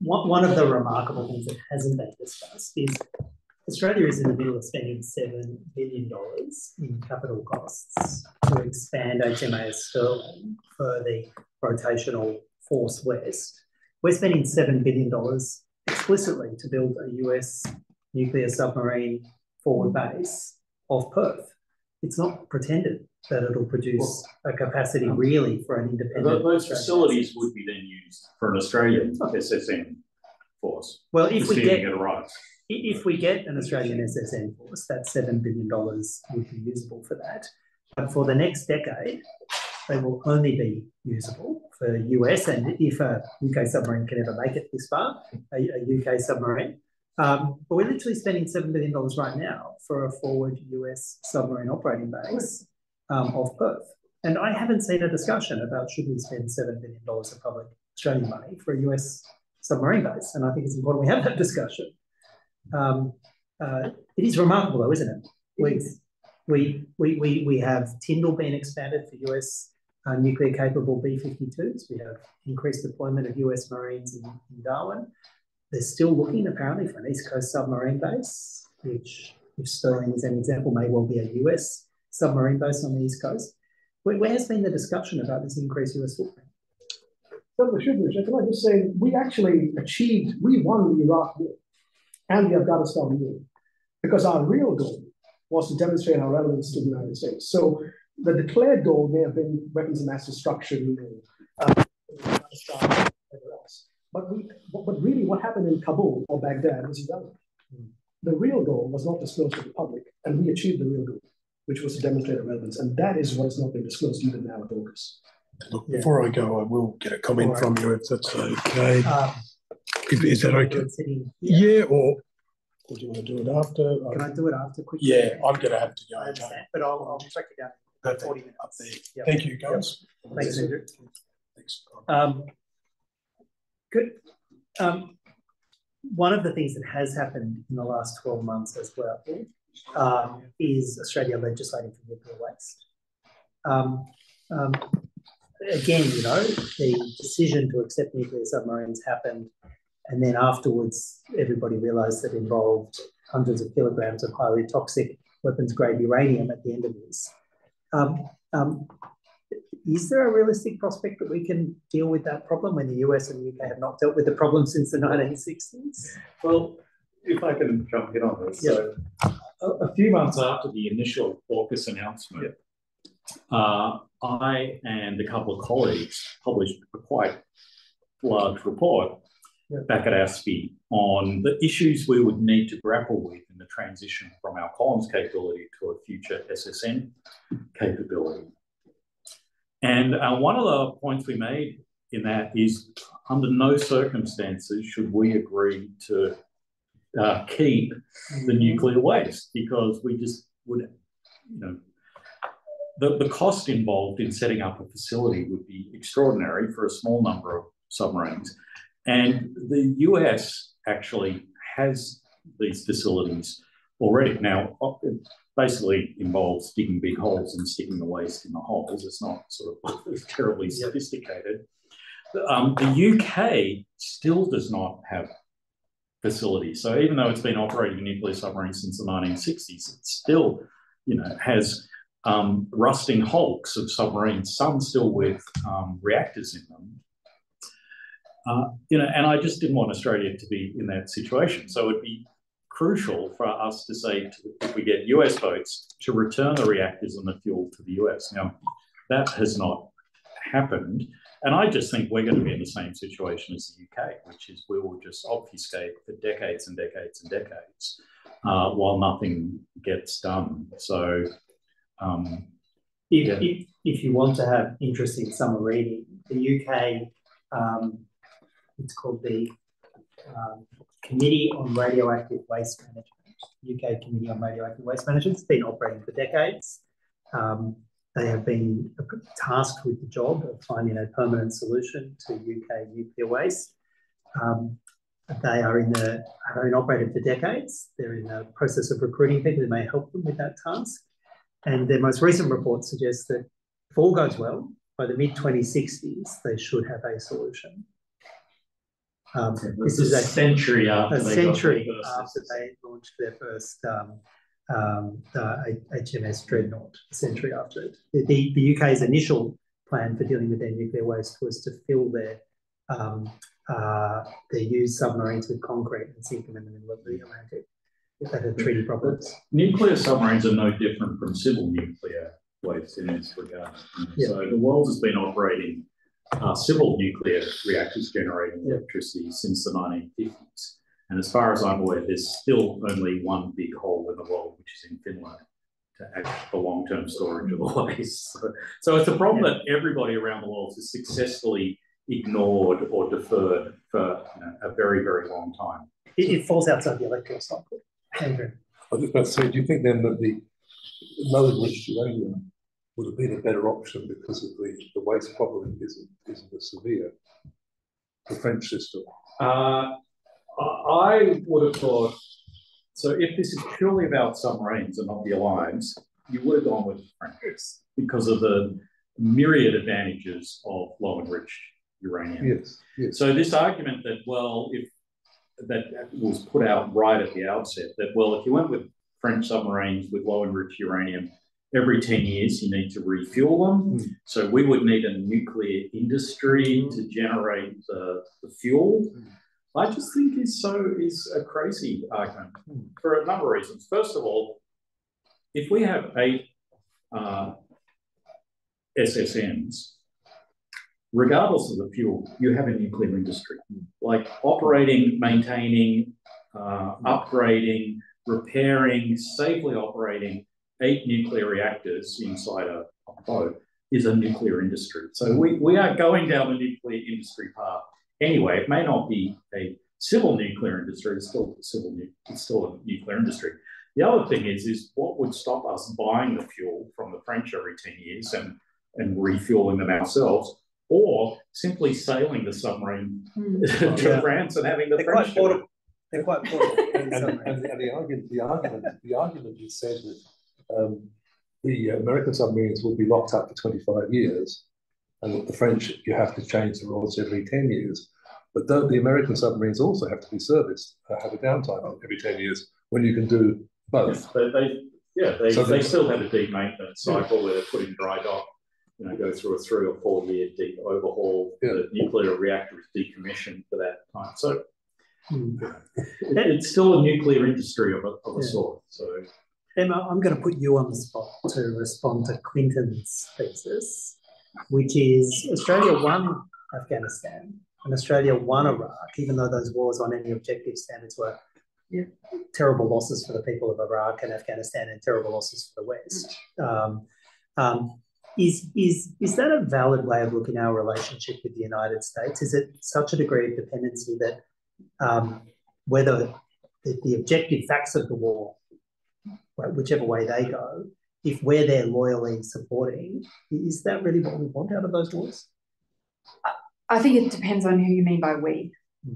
But one of the remarkable things that hasn't been discussed is Australia is in the middle of spending $7 billion in capital costs to expand HMAS Sterling for the rotational Force West. We're spending $7 billion explicitly to build a US nuclear submarine forward base off Perth. It's not pretended that it'll produce a capacity really for an independent. Those facilities would be then used for an Australian SSN force. Well, if we get an Australian SSN force, that $7 billion would be usable for that. But for the next decade, they will only be usable for US, and if a UK submarine can ever make it this far, a UK submarine. But we're literally spending $7 billion right now for a forward US submarine operating base off Perth. And I haven't seen a discussion about should we spend $7 billion of public Australian money for a US submarine base. And I think it's important we have that discussion. It is remarkable though, isn't it? We have Tyndall being expanded for US nuclear capable B-52s. We have increased deployment of US Marines in Darwin. They're still looking apparently for an East Coast submarine base, which, if Sterling is an example, may well be a US submarine base on the East Coast. Where has been the discussion about this increased US footprint? Can I just say, we won the Iraq war and the Afghanistan war because our real goal was to demonstrate our relevance to the United States. So the declared goal may have been weapons of mass destruction or whatever else. But really what happened in Kabul or Baghdad was irrelevant. The real goal was not disclosed to the public, and we achieved the real goal, which was to demonstrate our relevance. And that is what has not been disclosed even now at AUKUS. Look, before I go, I will get a comment from you if that's okay. Is that okay? Yeah, or do you want to do it after? Can I do it after quickly? Yeah, I'm going to have to go. I understand, but I'll track you down. Perfect. 40 minutes. Up there. Yep. Thank you, guys. Yep. Thanks, Andrew. Thanks. Good. One of the things that has happened in the last 12 months as well is Australia legislating for nuclear waste. Again, you know, the decision to accept nuclear submarines happened, and then afterwards, everybody realised that it involved hundreds of kilograms of highly toxic weapons-grade uranium at the end of this. Is there a realistic prospect that we can deal with that problem when the US and the UK have not dealt with the problem since the 1960s? Well, if I can jump in on this. Yep. So a few months after the initial AUKUS announcement, I and a couple of colleagues published a quite large report back at ASPI on the issues we would need to grapple with in the transition from our columns capability to a future SSN capability. And one of the points we made in that is under no circumstances should we agree to keep the nuclear waste, because we just would, you know, the cost involved in setting up a facility would be extraordinary for a small number of submarines. And the US actually has these facilities already. Now, it basically involves digging big holes and sticking the waste in the holes. It's not sort of terribly sophisticated. The UK still does not have facilities. So even though it's been operating nuclear submarines since the 1960s, it still, you know, has rusting hulks of submarines, some still with reactors in them. You know, and I just didn't want Australia to be in that situation. So it'd be crucial for us to say, if we get US votes, to return the reactors and the fuel to the US. Now, that has not happened. And I just think we're going to be in the same situation as the UK, which is we will just obfuscate for decades and decades and decades while nothing gets done. So if you want to have interesting summer reading, the UK It's called the Committee on Radioactive Waste Management, UK Committee on Radioactive Waste Management. It's been operating for decades. They have been tasked with the job of finding a permanent solution to UK nuclear waste. They are have been operated for decades. They're in the process of recruiting people who may help them with that task. And their most recent report suggests that if all goes well, by the mid-2060s, they should have a solution. This is a century after they launched their first HMS Dreadnought, a century after it. The UK's initial plan for dealing with their nuclear waste was to fill their used submarines with concrete and sink them in the middle of the Atlantic. That had treaty problems. Nuclear submarines are no different from civil nuclear waste in this regard. Yeah. So the world has been operating civil nuclear reactors generating electricity since the 1950s. And as far as I'm aware, there's still only one big hole in the world, which is in Finland, to act for long-term storage of the waste. So it's a problem that everybody around the world has successfully ignored or deferred for a very, very long time. It falls outside the electoral cycle. Andrew. I was about to say, do you think then that the low-enriched uranium would have been a better option because of the waste problem isn't as severe? The French system. I would have thought, so if this is purely about submarines and not the alliance, you would have gone with the French because of the myriad advantages of low-enriched uranium. Yes, yes. So this argument that, well, if that was put out right at the outset, that, well, if you went with French submarines with low-enriched uranium, every 10 years you need to refuel them. So we would need a nuclear industry to generate the fuel. I just think is a crazy argument for a number of reasons. First of all, if we have 8 SSNs, regardless of the fuel, you have a nuclear industry. Like operating, maintaining, upgrading, repairing, safely operating 8 nuclear reactors inside a boat is a nuclear industry. So we are going down the nuclear industry path. Anyway, it may not be a civil nuclear industry, it's still a nuclear industry. The other thing is what would stop us buying the fuel from the French every 10 years and refueling them ourselves, or simply sailing the submarine to France and having the French do it? They're quite portable. And the argument is said that the American submarines will be locked up for 25 years, and that the French, you have to change the rules every 10 years. But don't the American submarines also have to be serviced, have a downtime every 10 years when you can do both? Yes, they still have a deep maintenance cycle where they're put in dry dock, go through a 3 or 4 year deep overhaul. The nuclear reactor is decommissioned for that time. So it's still a nuclear industry of a sort. So Emma, I'm going to put you on the spot to respond to Clinton's thesis, which is Australia won Afghanistan and Australia won Iraq, even though those wars on any objective standards were terrible losses for the people of Iraq and Afghanistan and terrible losses for the West. Is that a valid way of looking at our relationship with the United States? Is it such a degree of dependency that whether the objective facts of the war, whichever way they go, if we're there loyally supporting, is that really what we want out of those wars? I think it depends on who you mean by we.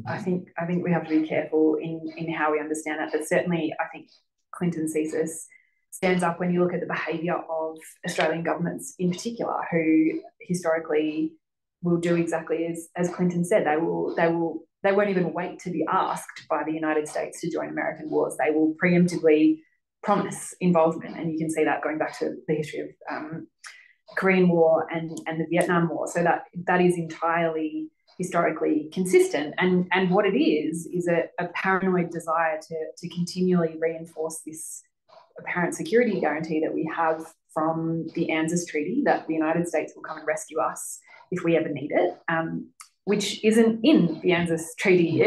I think we have to be careful in how we understand that. But certainly, I think Clinton's thesis stands up when you look at the behaviour of Australian governments in particular, who historically will do exactly as Clinton said. They won't even wait to be asked by the United States to join American wars. They will preemptively promise involvement, and you can see that going back to the history of Korean War and the Vietnam War. So that is entirely historically consistent, and what it is a paranoid desire to continually reinforce this apparent security guarantee that we have from the ANZUS Treaty, that the United States will come and rescue us if we ever need it, which isn't in the ANZUS Treaty.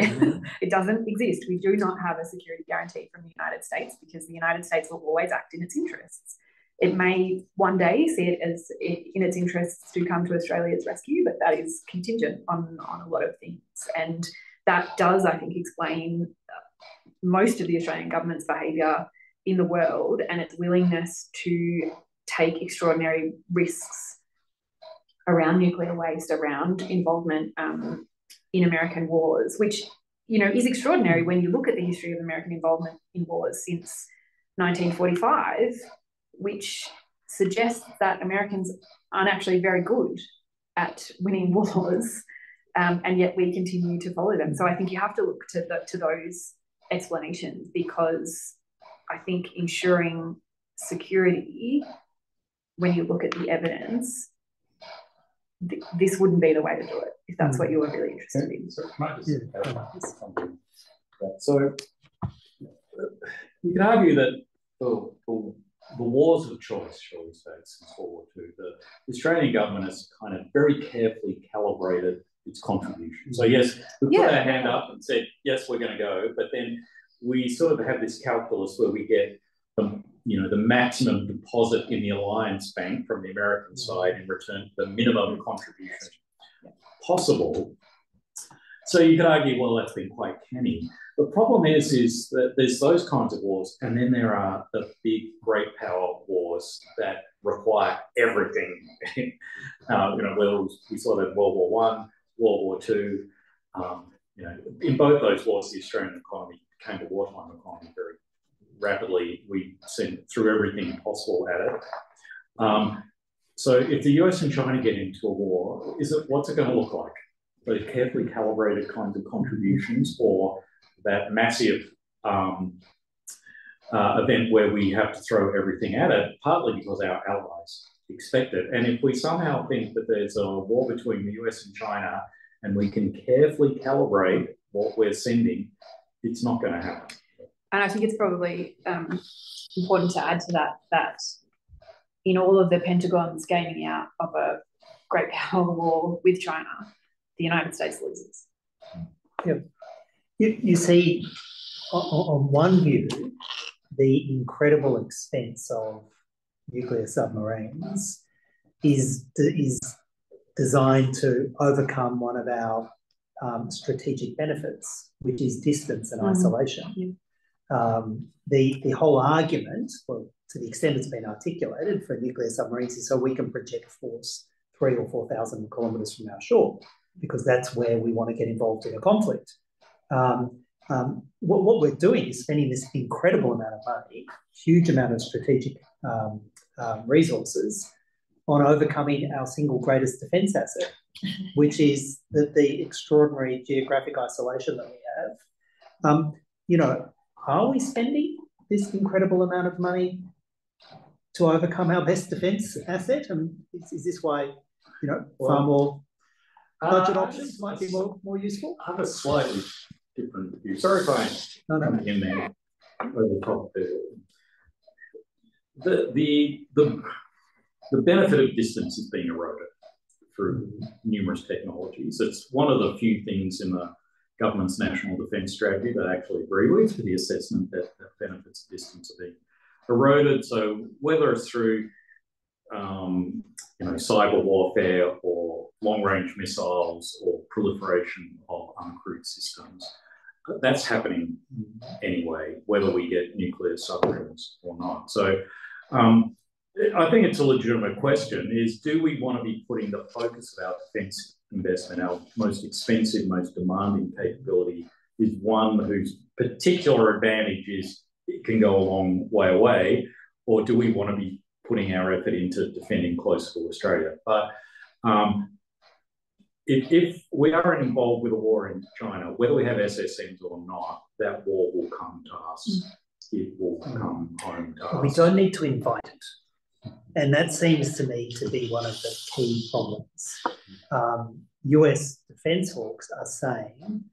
It doesn't exist. We do not have a security guarantee from the United States because the United States will always act in its interests. it may one day see it as in its interests to come to Australia's rescue, but that is contingent on a lot of things. And that does, I think, explain most of the Australian government's behaviour in the world and its willingness to take extraordinary risks around nuclear waste, around involvement in American wars, which, you know, is extraordinary when you look at the history of American involvement in wars since 1945, which suggests that Americans aren't actually very good at winning wars, and yet we continue to follow them. So I think you have to look to those explanations, because I think ensuring security, when you look at the evidence, this wouldn't be the way to do it, if that's what you were really interested in. So can I just something? So you can argue that the wars of choice, shall we say, since World War II, the Australian government has kind of very carefully calibrated its contribution. So yes, we put our hand up and said, yes, we're going to go, but then we sort of have this calculus where we get the maximum deposit in the Alliance Bank from the American side in return for the minimum contribution possible. So you could argue, well, that's been quite canny. The problem is that there's those kinds of wars, and then there are the big great power wars that require everything. Whether we saw that in World War I, World War II, in both those wars, the Australian economy became a wartime economy very rapidly. We sent through everything possible at it. So if the US and China get into a war, what's it going to look like? Those carefully calibrated kinds of contributions, or that massive event where we have to throw everything at it, partly because our allies expect it. And if we somehow think that there's a war between the US and China and we can carefully calibrate what we're sending, it's not going to happen. And I think it's probably important to add to that in all of the Pentagon's gaming out of a great power war with China, the United States loses. Yeah. You see, on one view, the incredible expense of nuclear submarines is designed to overcome one of our strategic benefits, which is distance and isolation. Yeah. The whole argument, well, to the extent it's been articulated for nuclear submarines, is so we can project force 3,000 or 4,000 kilometres from our shore, because that's where we want to get involved in a conflict. What we're doing is spending this incredible amount of money, huge amount of strategic resources on overcoming our single greatest defence asset, which is the extraordinary geographic isolation that we have. Are we spending this incredible amount of money to overcome our best defence asset? And is this why, far more budget options might be more useful? I have a slightly different view. Sorry if I'm coming in there over the top there. The benefit of distance is being eroded through numerous technologies. It's one of the few things in the government's national defence strategy that I actually agree with the assessment that benefits of distance are being eroded. So whether it's through cyber warfare or long-range missiles or proliferation of uncrewed systems, that's happening anyway, whether we get nuclear submarines or not. So I think it's a legitimate question, is do we want to be putting the focus of our defence investment, our most expensive, most demanding capability, is one whose particular advantage is it can go a long way away, or do we want to be putting our effort into defending close to Australia? But if we are involved with a war in China, whether we have SSMs or not, that war will come to us. It will come home to us. We don't need to invite it. And that seems to me to be one of the key problems. US defence hawks are saying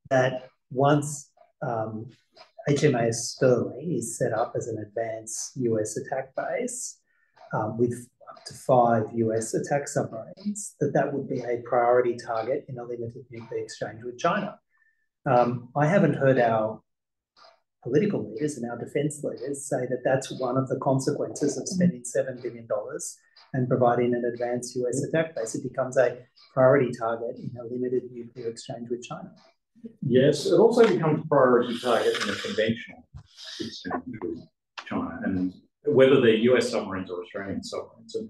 that once HMAS Sterling is set up as an advanced US attack base with up to 5 US attack submarines, that would be a priority target in a limited nuclear exchange with China. I haven't heard our political leaders and our defence leaders say that that's one of the consequences of spending $7 billion and providing an advanced US attack base. It becomes a priority target in a limited nuclear exchange with China. Yes, it also becomes a priority target in a conventional exchange with China, and whether they're US submarines or Australian submarines. And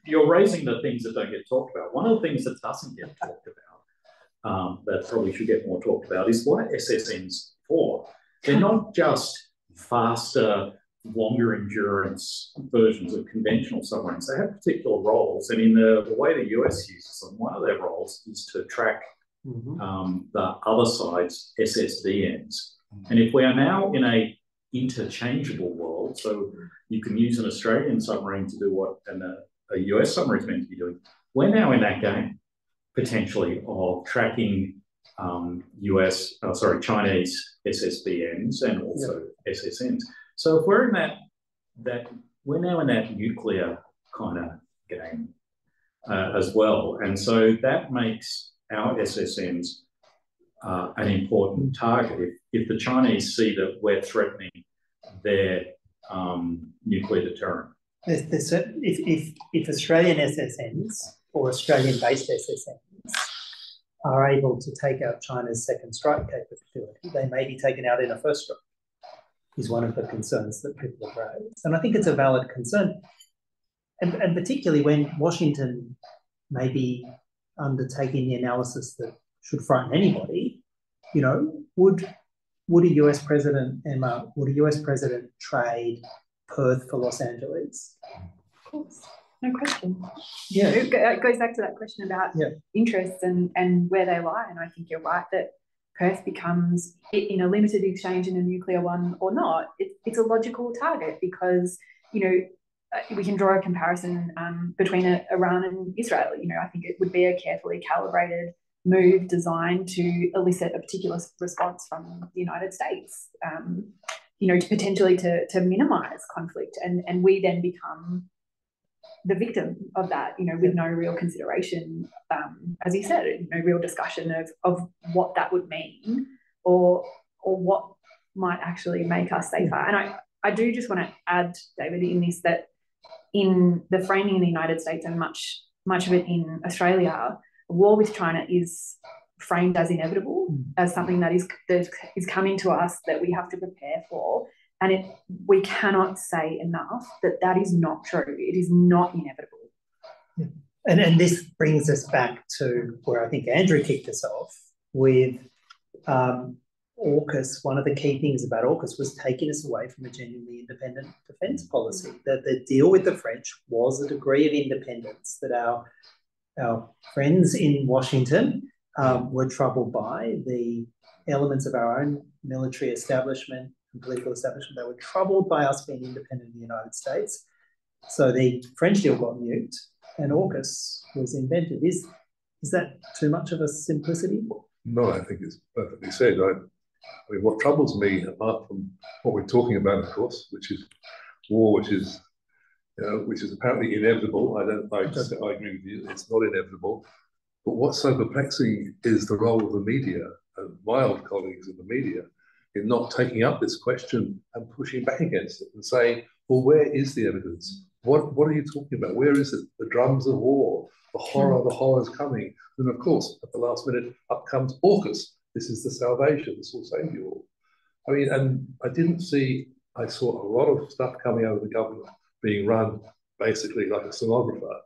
you're raising the things that don't get talked about. One of the things that doesn't get talked about, that probably should get more talked about, is what SSN's for. They're not just faster, longer endurance versions of conventional submarines. They have particular roles, and in the way the US uses them, one of their roles is to track the other side's SSVNs. And if we are now in a interchangeable world, so you can use an Australian submarine to do what a US submarine is meant to be doing, we're now in that game, potentially, of tracking Chinese SSBNs and also SSNs. So if we're in we're now in that nuclear kind of game as well. And so that makes our SSNs an important target. If the Chinese see that we're threatening their nuclear deterrent. If Australian SSNs or Australian-based SSNs are able to take out China's second strike capability, they may be taken out in a first strike, is one of the concerns that people have raised. And I think it's a valid concern. And particularly when Washington may be undertaking the analysis that should frighten anybody, you know, would a US president, Emma, would a US president trade Perth for Los Angeles? Of course, no question. Yeah. It goes back to that question about interests and where they lie. And I think you're right that Perth becomes, in a limited exchange in a nuclear one or not, it's a logical target because, you know, we can draw a comparison between Iran and Israel. You know, I think it would be a carefully calibrated move designed to elicit a particular response from the United States, you know, to potentially to minimize conflict. And we then become the victim of that, you know, with no real consideration, as you said, no real discussion of what that would mean or what might actually make us safer. And I do just want to add, David, in this, that in the framing in the United States and much of it in Australia, war with China is framed as inevitable, as something that is coming to us that we have to prepare for. And we cannot say enough that is not true. It is not inevitable. Yeah. And this brings us back to where I think Andrew kicked us off with AUKUS. One of the key things about AUKUS was taking us away from a genuinely independent defence policy. That the deal with the French was a degree of independence that our friends in Washington were troubled by. The elements of our own military establishment and political establishment, they were troubled by us being independent in the United States. So the French deal got nuked and AUKUS was invented. Is that too much of a simplicity? No, I think it's perfectly said. I mean, what troubles me, apart from what we're talking about, of course, which is war, which is apparently inevitable. I agree with you, it's not inevitable. But what's so perplexing is the role of the media, and my old colleagues in the media, in not taking up this question and pushing back against it and saying, well, where is the evidence? What are you talking about? Where is it? The drums of war, the horror's coming. And of course, at the last minute, up comes AUKUS. This is the salvation. This will save you all. I mean, and I saw a lot of stuff coming out of the government being run basically like a sonographer,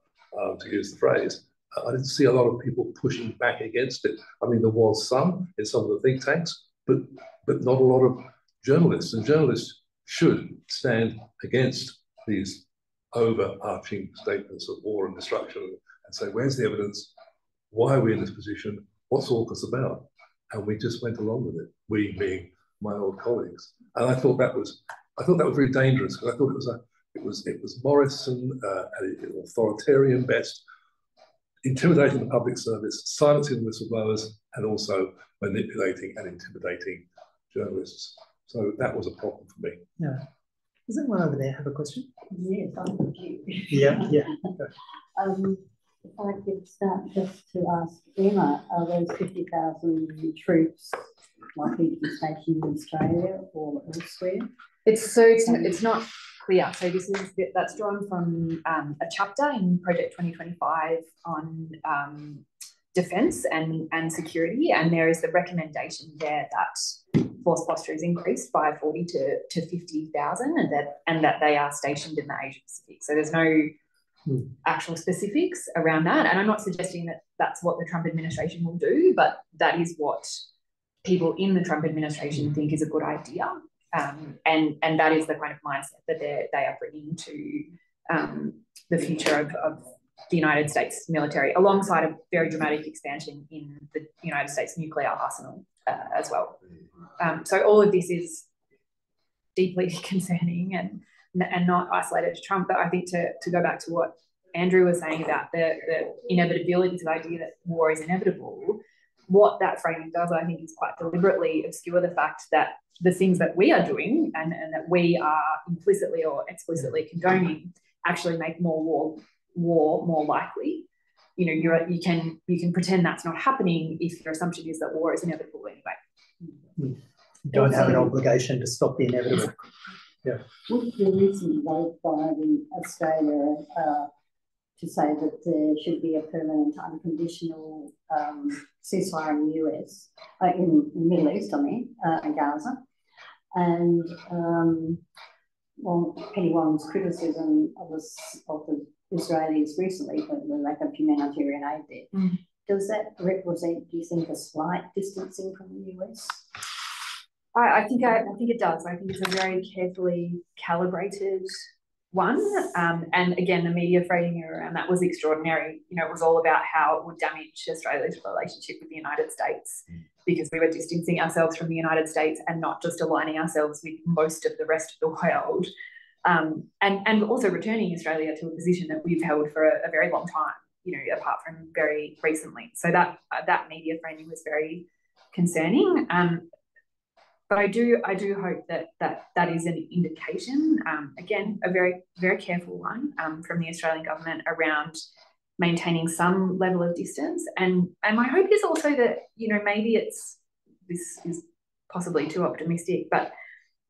to use the phrase. I didn't see a lot of people pushing back against it. I mean, there was some in some of the think tanks, but not a lot of journalists. And journalists should stand against these overarching statements of war and destruction and say, where's the evidence? Why are we in this position? What's AUKUS about? And we just went along with it, we being my old colleagues. And I thought that was very dangerous, because I thought it was Morrison at an authoritarian best, intimidating the public service, silencing the whistleblowers, and also manipulating and intimidating journalists. So that was a problem for me. Yeah. Does anyone over there have a question? Yes, I'm with you. Yeah. If I could start just to ask Emma, are those 50,000 troops likely to be stationed in Australia or elsewhere? It's not clear. So that's drawn from a chapter in Project 2025 on defence and security, and there is the recommendation there that force posture is increased by 40 to 50,000, and that they are stationed in the Asia Pacific. So there's no actual specifics around that, and I'm not suggesting that that's what the Trump administration will do, but that is what people in the Trump administration think is a good idea, and that is the kind of mindset that they are bringing to the future of the United States military, alongside a very dramatic expansion in the United States nuclear arsenal as well. So all of this is deeply concerning and not isolated to Trump. But I think to go back to what Andrew was saying about the inevitability, the idea that war is inevitable, what that framing does, I think, is quite deliberately obscure the fact that the things that we are doing and that we are implicitly or explicitly condoning actually make war more likely. You know, you can pretend that's not happening if your assumption is that war is inevitable anyway. You don't have an obligation to stop the inevitable. Yeah. With the recent vote by Australia to say that there should be a permanent unconditional ceasefire in the US, in the Middle East, in Gaza, and Penny Wong's criticism of the Israelis recently for the lack of humanitarian aid there. Does that represent, do you think, a slight distancing from the US? I think it does. I think it's a very carefully calibrated one. And again, the media framing around that was extraordinary. You know, it was all about how it would damage Australia's relationship with the United States because we were distancing ourselves from the United States and not just aligning ourselves with most of the rest of the world. And also returning Australia to a position that we've held for a very long time, you know, apart from very recently. So that media framing was very concerning. But I do hope that is an indication, again, a very, very careful one from the Australian government around maintaining some level of distance. And my hope is also that, you know, maybe this is possibly too optimistic, but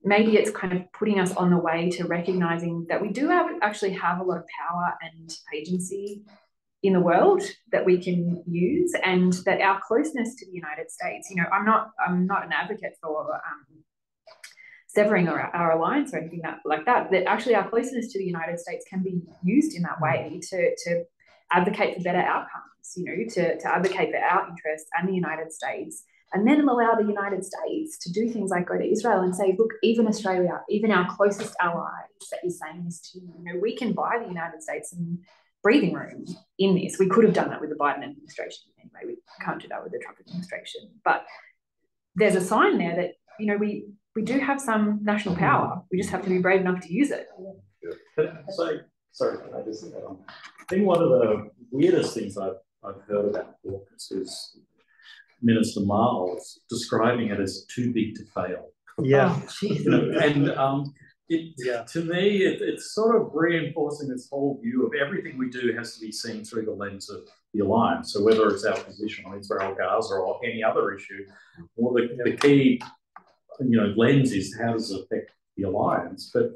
maybe it's kind of putting us on the way to recognising that we do actually have a lot of power and agency in the world that we can use, and that our closeness to the United States, you know, I'm not an advocate for severing our alliance or anything like that, that actually our closeness to the United States can be used in that way to advocate for better outcomes, you know, to advocate for our interests and the United States, and then allow the United States to do things like go to Israel and say, look, even Australia, even our closest allies that is saying this to you, you know, we can buy the United States some breathing room in this. We could have done that with the Biden administration anyway. We can't do that with the Trump administration. But there's a sign there that, you know, we do have some national power. We just have to be brave enough to use it. So, sorry, can I just say that on? I think one of the weirdest things I've heard about AUKUS is Minister Miles describing it as too big to fail. Yeah. You know, and to me, it's sort of reinforcing this whole view of everything we do has to be seen through the lens of the alliance. So whether it's our position on Israel, Gaza, or any other issue, well, the key, you know, lens is how does it affect the alliance. But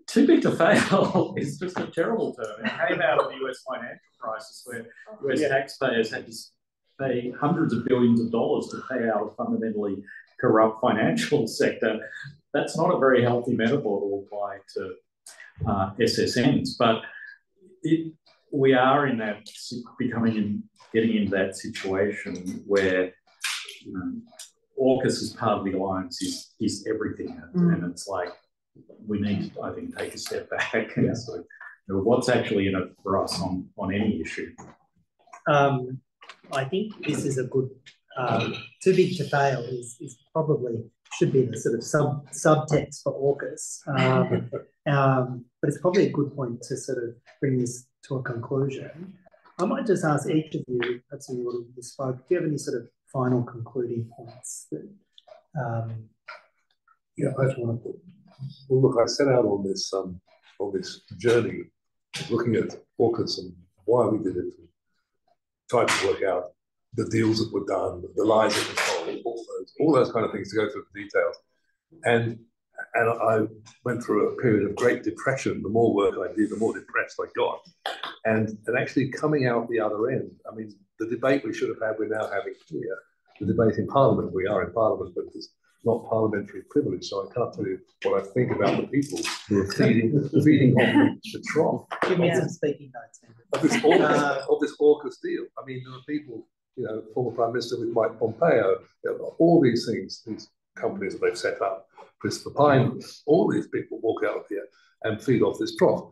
too big to fail is just a terrible term. It came out of the US financial crisis where US taxpayers had to pay hundreds of billions of dollars to pay out a fundamentally corrupt financial sector. That's not a very healthy metaphor to apply to SSNs, but we are in that getting into that situation where, you know, AUKUS as part of the alliance is everything, and it's like we need to, I think, take a step back and sort of, you know, what's actually in it for us on any issue. I think this is a good too big to fail is probably should be the sort of subtext for AUKUS, but it's probably a good point to sort of bring this to a conclusion. I might just ask each of you, perhaps in the order you spoke, do you have any sort of final concluding points that I just want to put. Well, look, I set out on this journey, looking at AUKUS and why we did it, and tried to work out the deals that were done, the lies that were told, all those kind of things to go through the details. And I went through a period of great depression. The more work I did, the more depressed I got. And actually coming out the other end, I mean, the debate we should have had, we're now having here. The debate in Parliament, we are in Parliament, but there's not parliamentary privilege, so I can't tell you what I think about the people who are feeding off the trough. Give me some speaking notes. Of this AUKUS deal. I mean, there are people, you know, former Prime Minister with Mike Pompeo, you know, all these things, these companies that they've set up, Christopher Pine, all these people walk out of here and feed off this trough.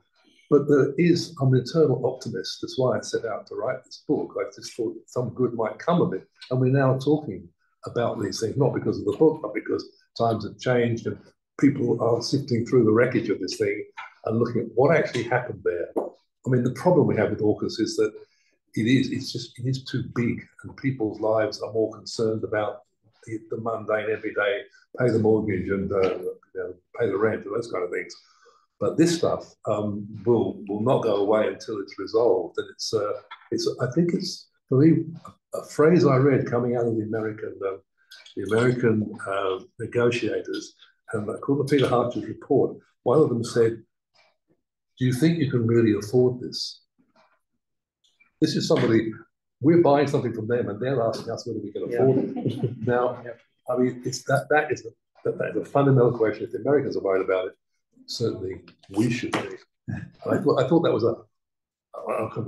But I'm an eternal optimist. That's why I set out to write this book. I just thought some good might come of it. And we're now talking about these things, not because of the book, but because times have changed and people are sifting through the wreckage of this thing and looking at what actually happened there. I mean, the problem we have with AUKUS is that it is too big, and people's lives are more concerned about the mundane, everyday, pay the mortgage and you know, pay the rent and those kind of things. But this stuff will not go away until it's resolved. And I think it's, for me, a phrase I read coming out of the American negotiators, and I called the Peter Hartridge report. One of them said, "Do you think you can really afford this?" This is somebody, we're buying something from them, and they're asking us whether we can afford it. Now, I mean, that is a fundamental question. If the Americans are worried about it, certainly we should be. And I thought that was I'm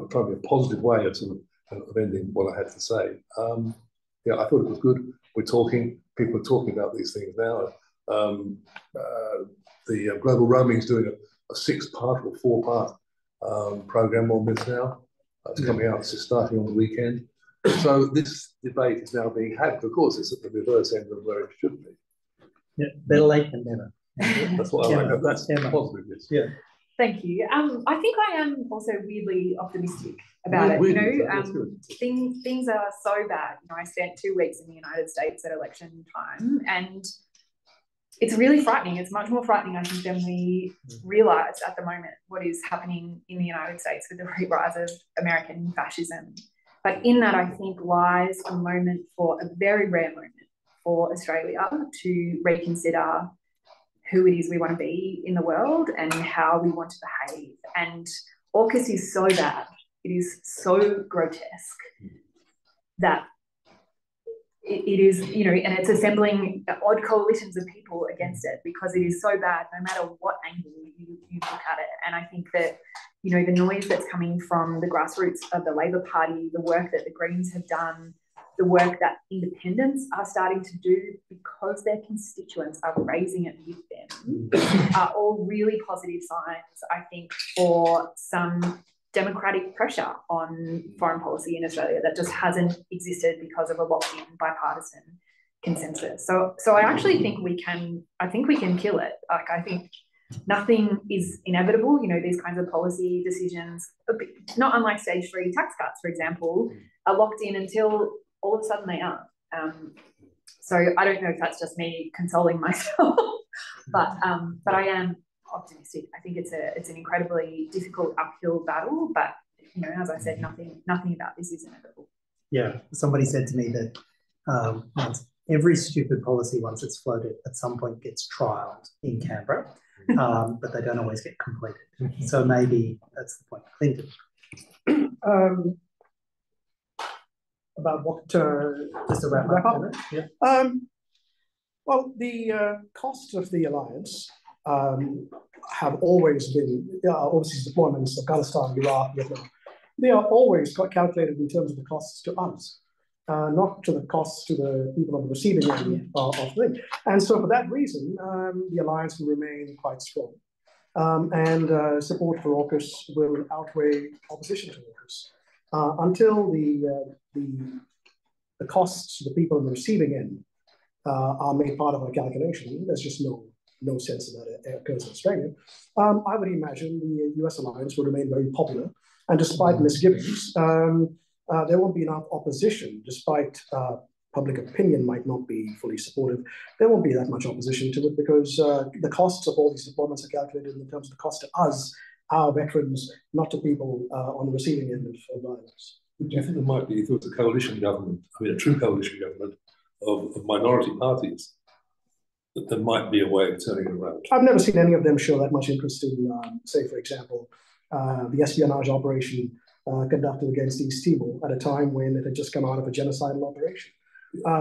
trying to be a positive way of sort of ending what I had to say. Yeah, I thought it was good. We're talking, people are talking about these things now. The global roaming is doing a 6-part or 4-part program on this now. It's coming out, it's just starting on the weekend. So this debate is now being had. Of course, it's at the reverse end of where it should be. Yeah, better late than never. That's what I like. That's positive. Yes. Yeah. Thank you. I think I am also weirdly optimistic about it. You know, things are so bad. You know, I spent 2 weeks in the United States at election time, and it's really frightening. It's much more frightening, I think, than we realise at the moment what is happening in the United States with the rise of American fascism. But in that, I think, lies a moment, for a very rare moment for Australia to reconsider who it is we want to be in the world and how we want to behave. And AUKUS is so bad, it is so grotesque that it is, you know, and it's assembling odd coalitions of people against it because it is so bad no matter what angle you look at it. And I think that, you know, the noise that's coming from the grassroots of the Labor Party, the work that the Greens have done, the work that independents are starting to do because their constituents are raising it with them are all really positive signs, I think, for some democratic pressure on foreign policy in Australia that just hasn't existed because of a locked-in bipartisan consensus. So I actually think we can kill it. Like, I think nothing is inevitable. You know, these kinds of policy decisions, not unlike stage 3 tax cuts, for example, are locked in until all of a sudden they aren't. So I don't know if that's just me consoling myself, but I am optimistic. I think it's an incredibly difficult uphill battle, but, you know, as I said, nothing about this is inevitable. Yeah, somebody said to me that every stupid policy, once it's floated, at some point gets trialled in Canberra, but they don't always get completed. So maybe that's the point. Clinton. About what? Just to wrap up. Yeah. Well, the costs of the alliance have always been overseas deployments, Afghanistan, Iraq, Vietnam. They are always calculated in terms of the costs to us, not to the costs to the people on the receiving end of things. And so, for that reason, the alliance will remain quite strong, and support for AUKUS will outweigh opposition to AUKUS. Until the costs to the people on the receiving end are made part of our calculation, there's just no sense that it occurs in Australia. I would imagine the US alliance will remain very popular, and despite misgivings, there won't be enough opposition, despite public opinion might not be fully supportive. There won't be that much opposition to it because the costs of all these deployments are calculated in terms of the cost to us, our veterans, not to people on the receiving end of violence. Do you think there might be, if it was a coalition government, I mean a true coalition government, of minority parties, that there might be a way of turning it around. I've never seen any of them show that much interest in, say, for example, the espionage operation conducted against East Timor at a time when it had just come out of a genocidal operation.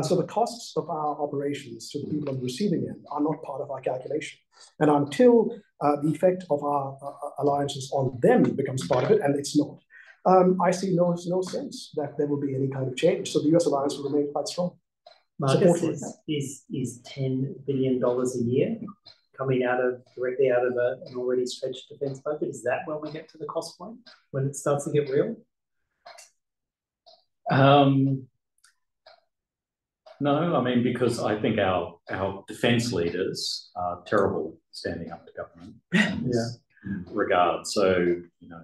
So the costs of our operations to the people on the receiving end are not part of our calculation. And until the effect of our alliances on them becomes part of it, and it's not, I see no sense that there will be any kind of change. So the US alliance will remain quite strong. Marcus, is $10 billion a year coming directly out of an already stretched defence budget? Is that when we get to the cost point, when it starts to get real? No, I mean, because I think our defence leaders are terrible standing up to government in this regard. So, you know,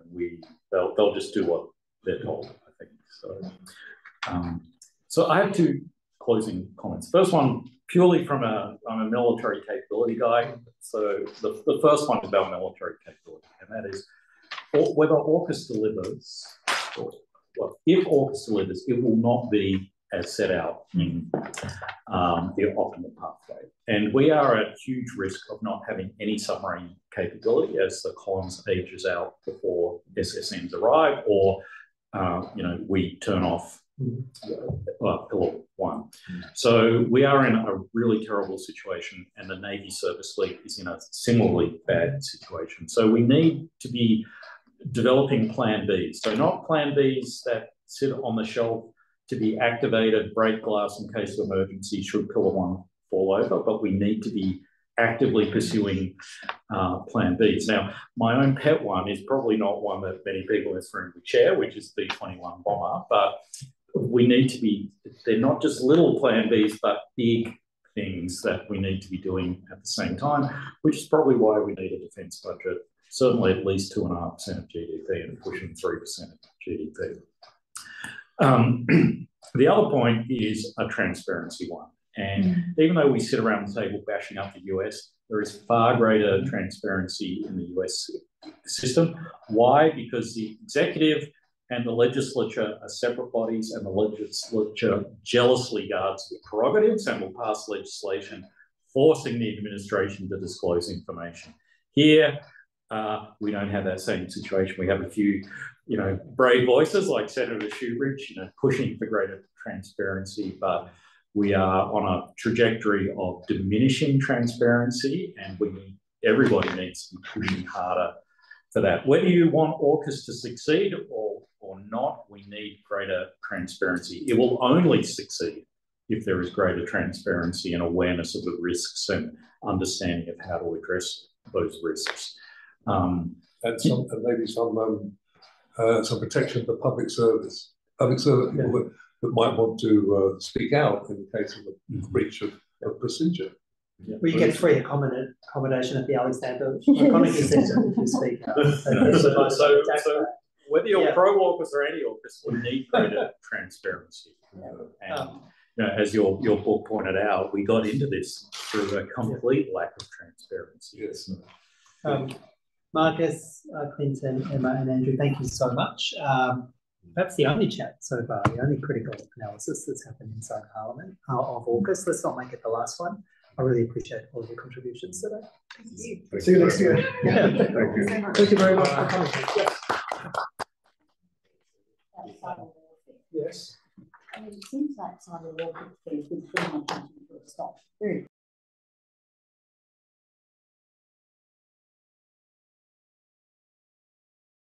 they'll just do what they're told, I think. So, so I have two closing comments. First one, purely from I'm a military capability guy. So the first one is about military capability, and that is whether AUKUS delivers, well, if AUKUS delivers, it will not be as set out in the optimal pathway. And we are at huge risk of not having any submarine capability as the columns ages out before SSMs arrive, or you know, we turn off Pillar One. So we are in a really terrible situation, and the Navy service fleet is in a similarly bad situation. So we need to be developing Plan Bs. So not Plan Bs that sit on the shelf to be activated, break glass in case of emergency should Pillar One fall over, but we need to be actively pursuing Plan Bs. Now, my own pet one is probably not one that many people in this room would share, which is the B-21 bomber, but we need to be, they're not just little Plan Bs, but big things that we need to be doing at the same time, which is probably why we need a defence budget, certainly at least 2.5% of GDP and pushing 3% of GDP. The other point is a transparency one. And even though we sit around the table bashing up the US, there is far greater transparency in the US system. Why? Because the executive and the legislature are separate bodies, and the legislature jealously guards the prerogatives and will pass legislation forcing the administration to disclose information. Here, we don't have that same situation. We have a few, you know, brave voices like Senator Shoebridge, you know, pushing for greater transparency, but we are on a trajectory of diminishing transparency, and everybody needs to be pushing harder for that. Whether you want AUKUS to succeed or not, we need greater transparency. It will only succeed if there is greater transparency and awareness of the risks and understanding of how to address those risks. And maybe some protection for public service people that might want to speak out in case of a breach of procedure. Yeah. We get free accommodation at the Alexander Economy Centre if you speak out. So whether you're pro-AUKUS or anti-AUKUS, we need greater transparency. And you know, as your book pointed out, we got into this through a complete lack of transparency. Yes. Marcus, Clinton, Emma and Andrew, thank you so much. Perhaps the only chat so far, the only critical analysis that's happened inside Parliament of AUKUS. Let's not make it the last one. I really appreciate all of your contributions today. Thank you. See you next year. Yeah. Thank you. Thank you very much for coming. Yes. I mean, it seems like cyber warfare is pretty much to a stop.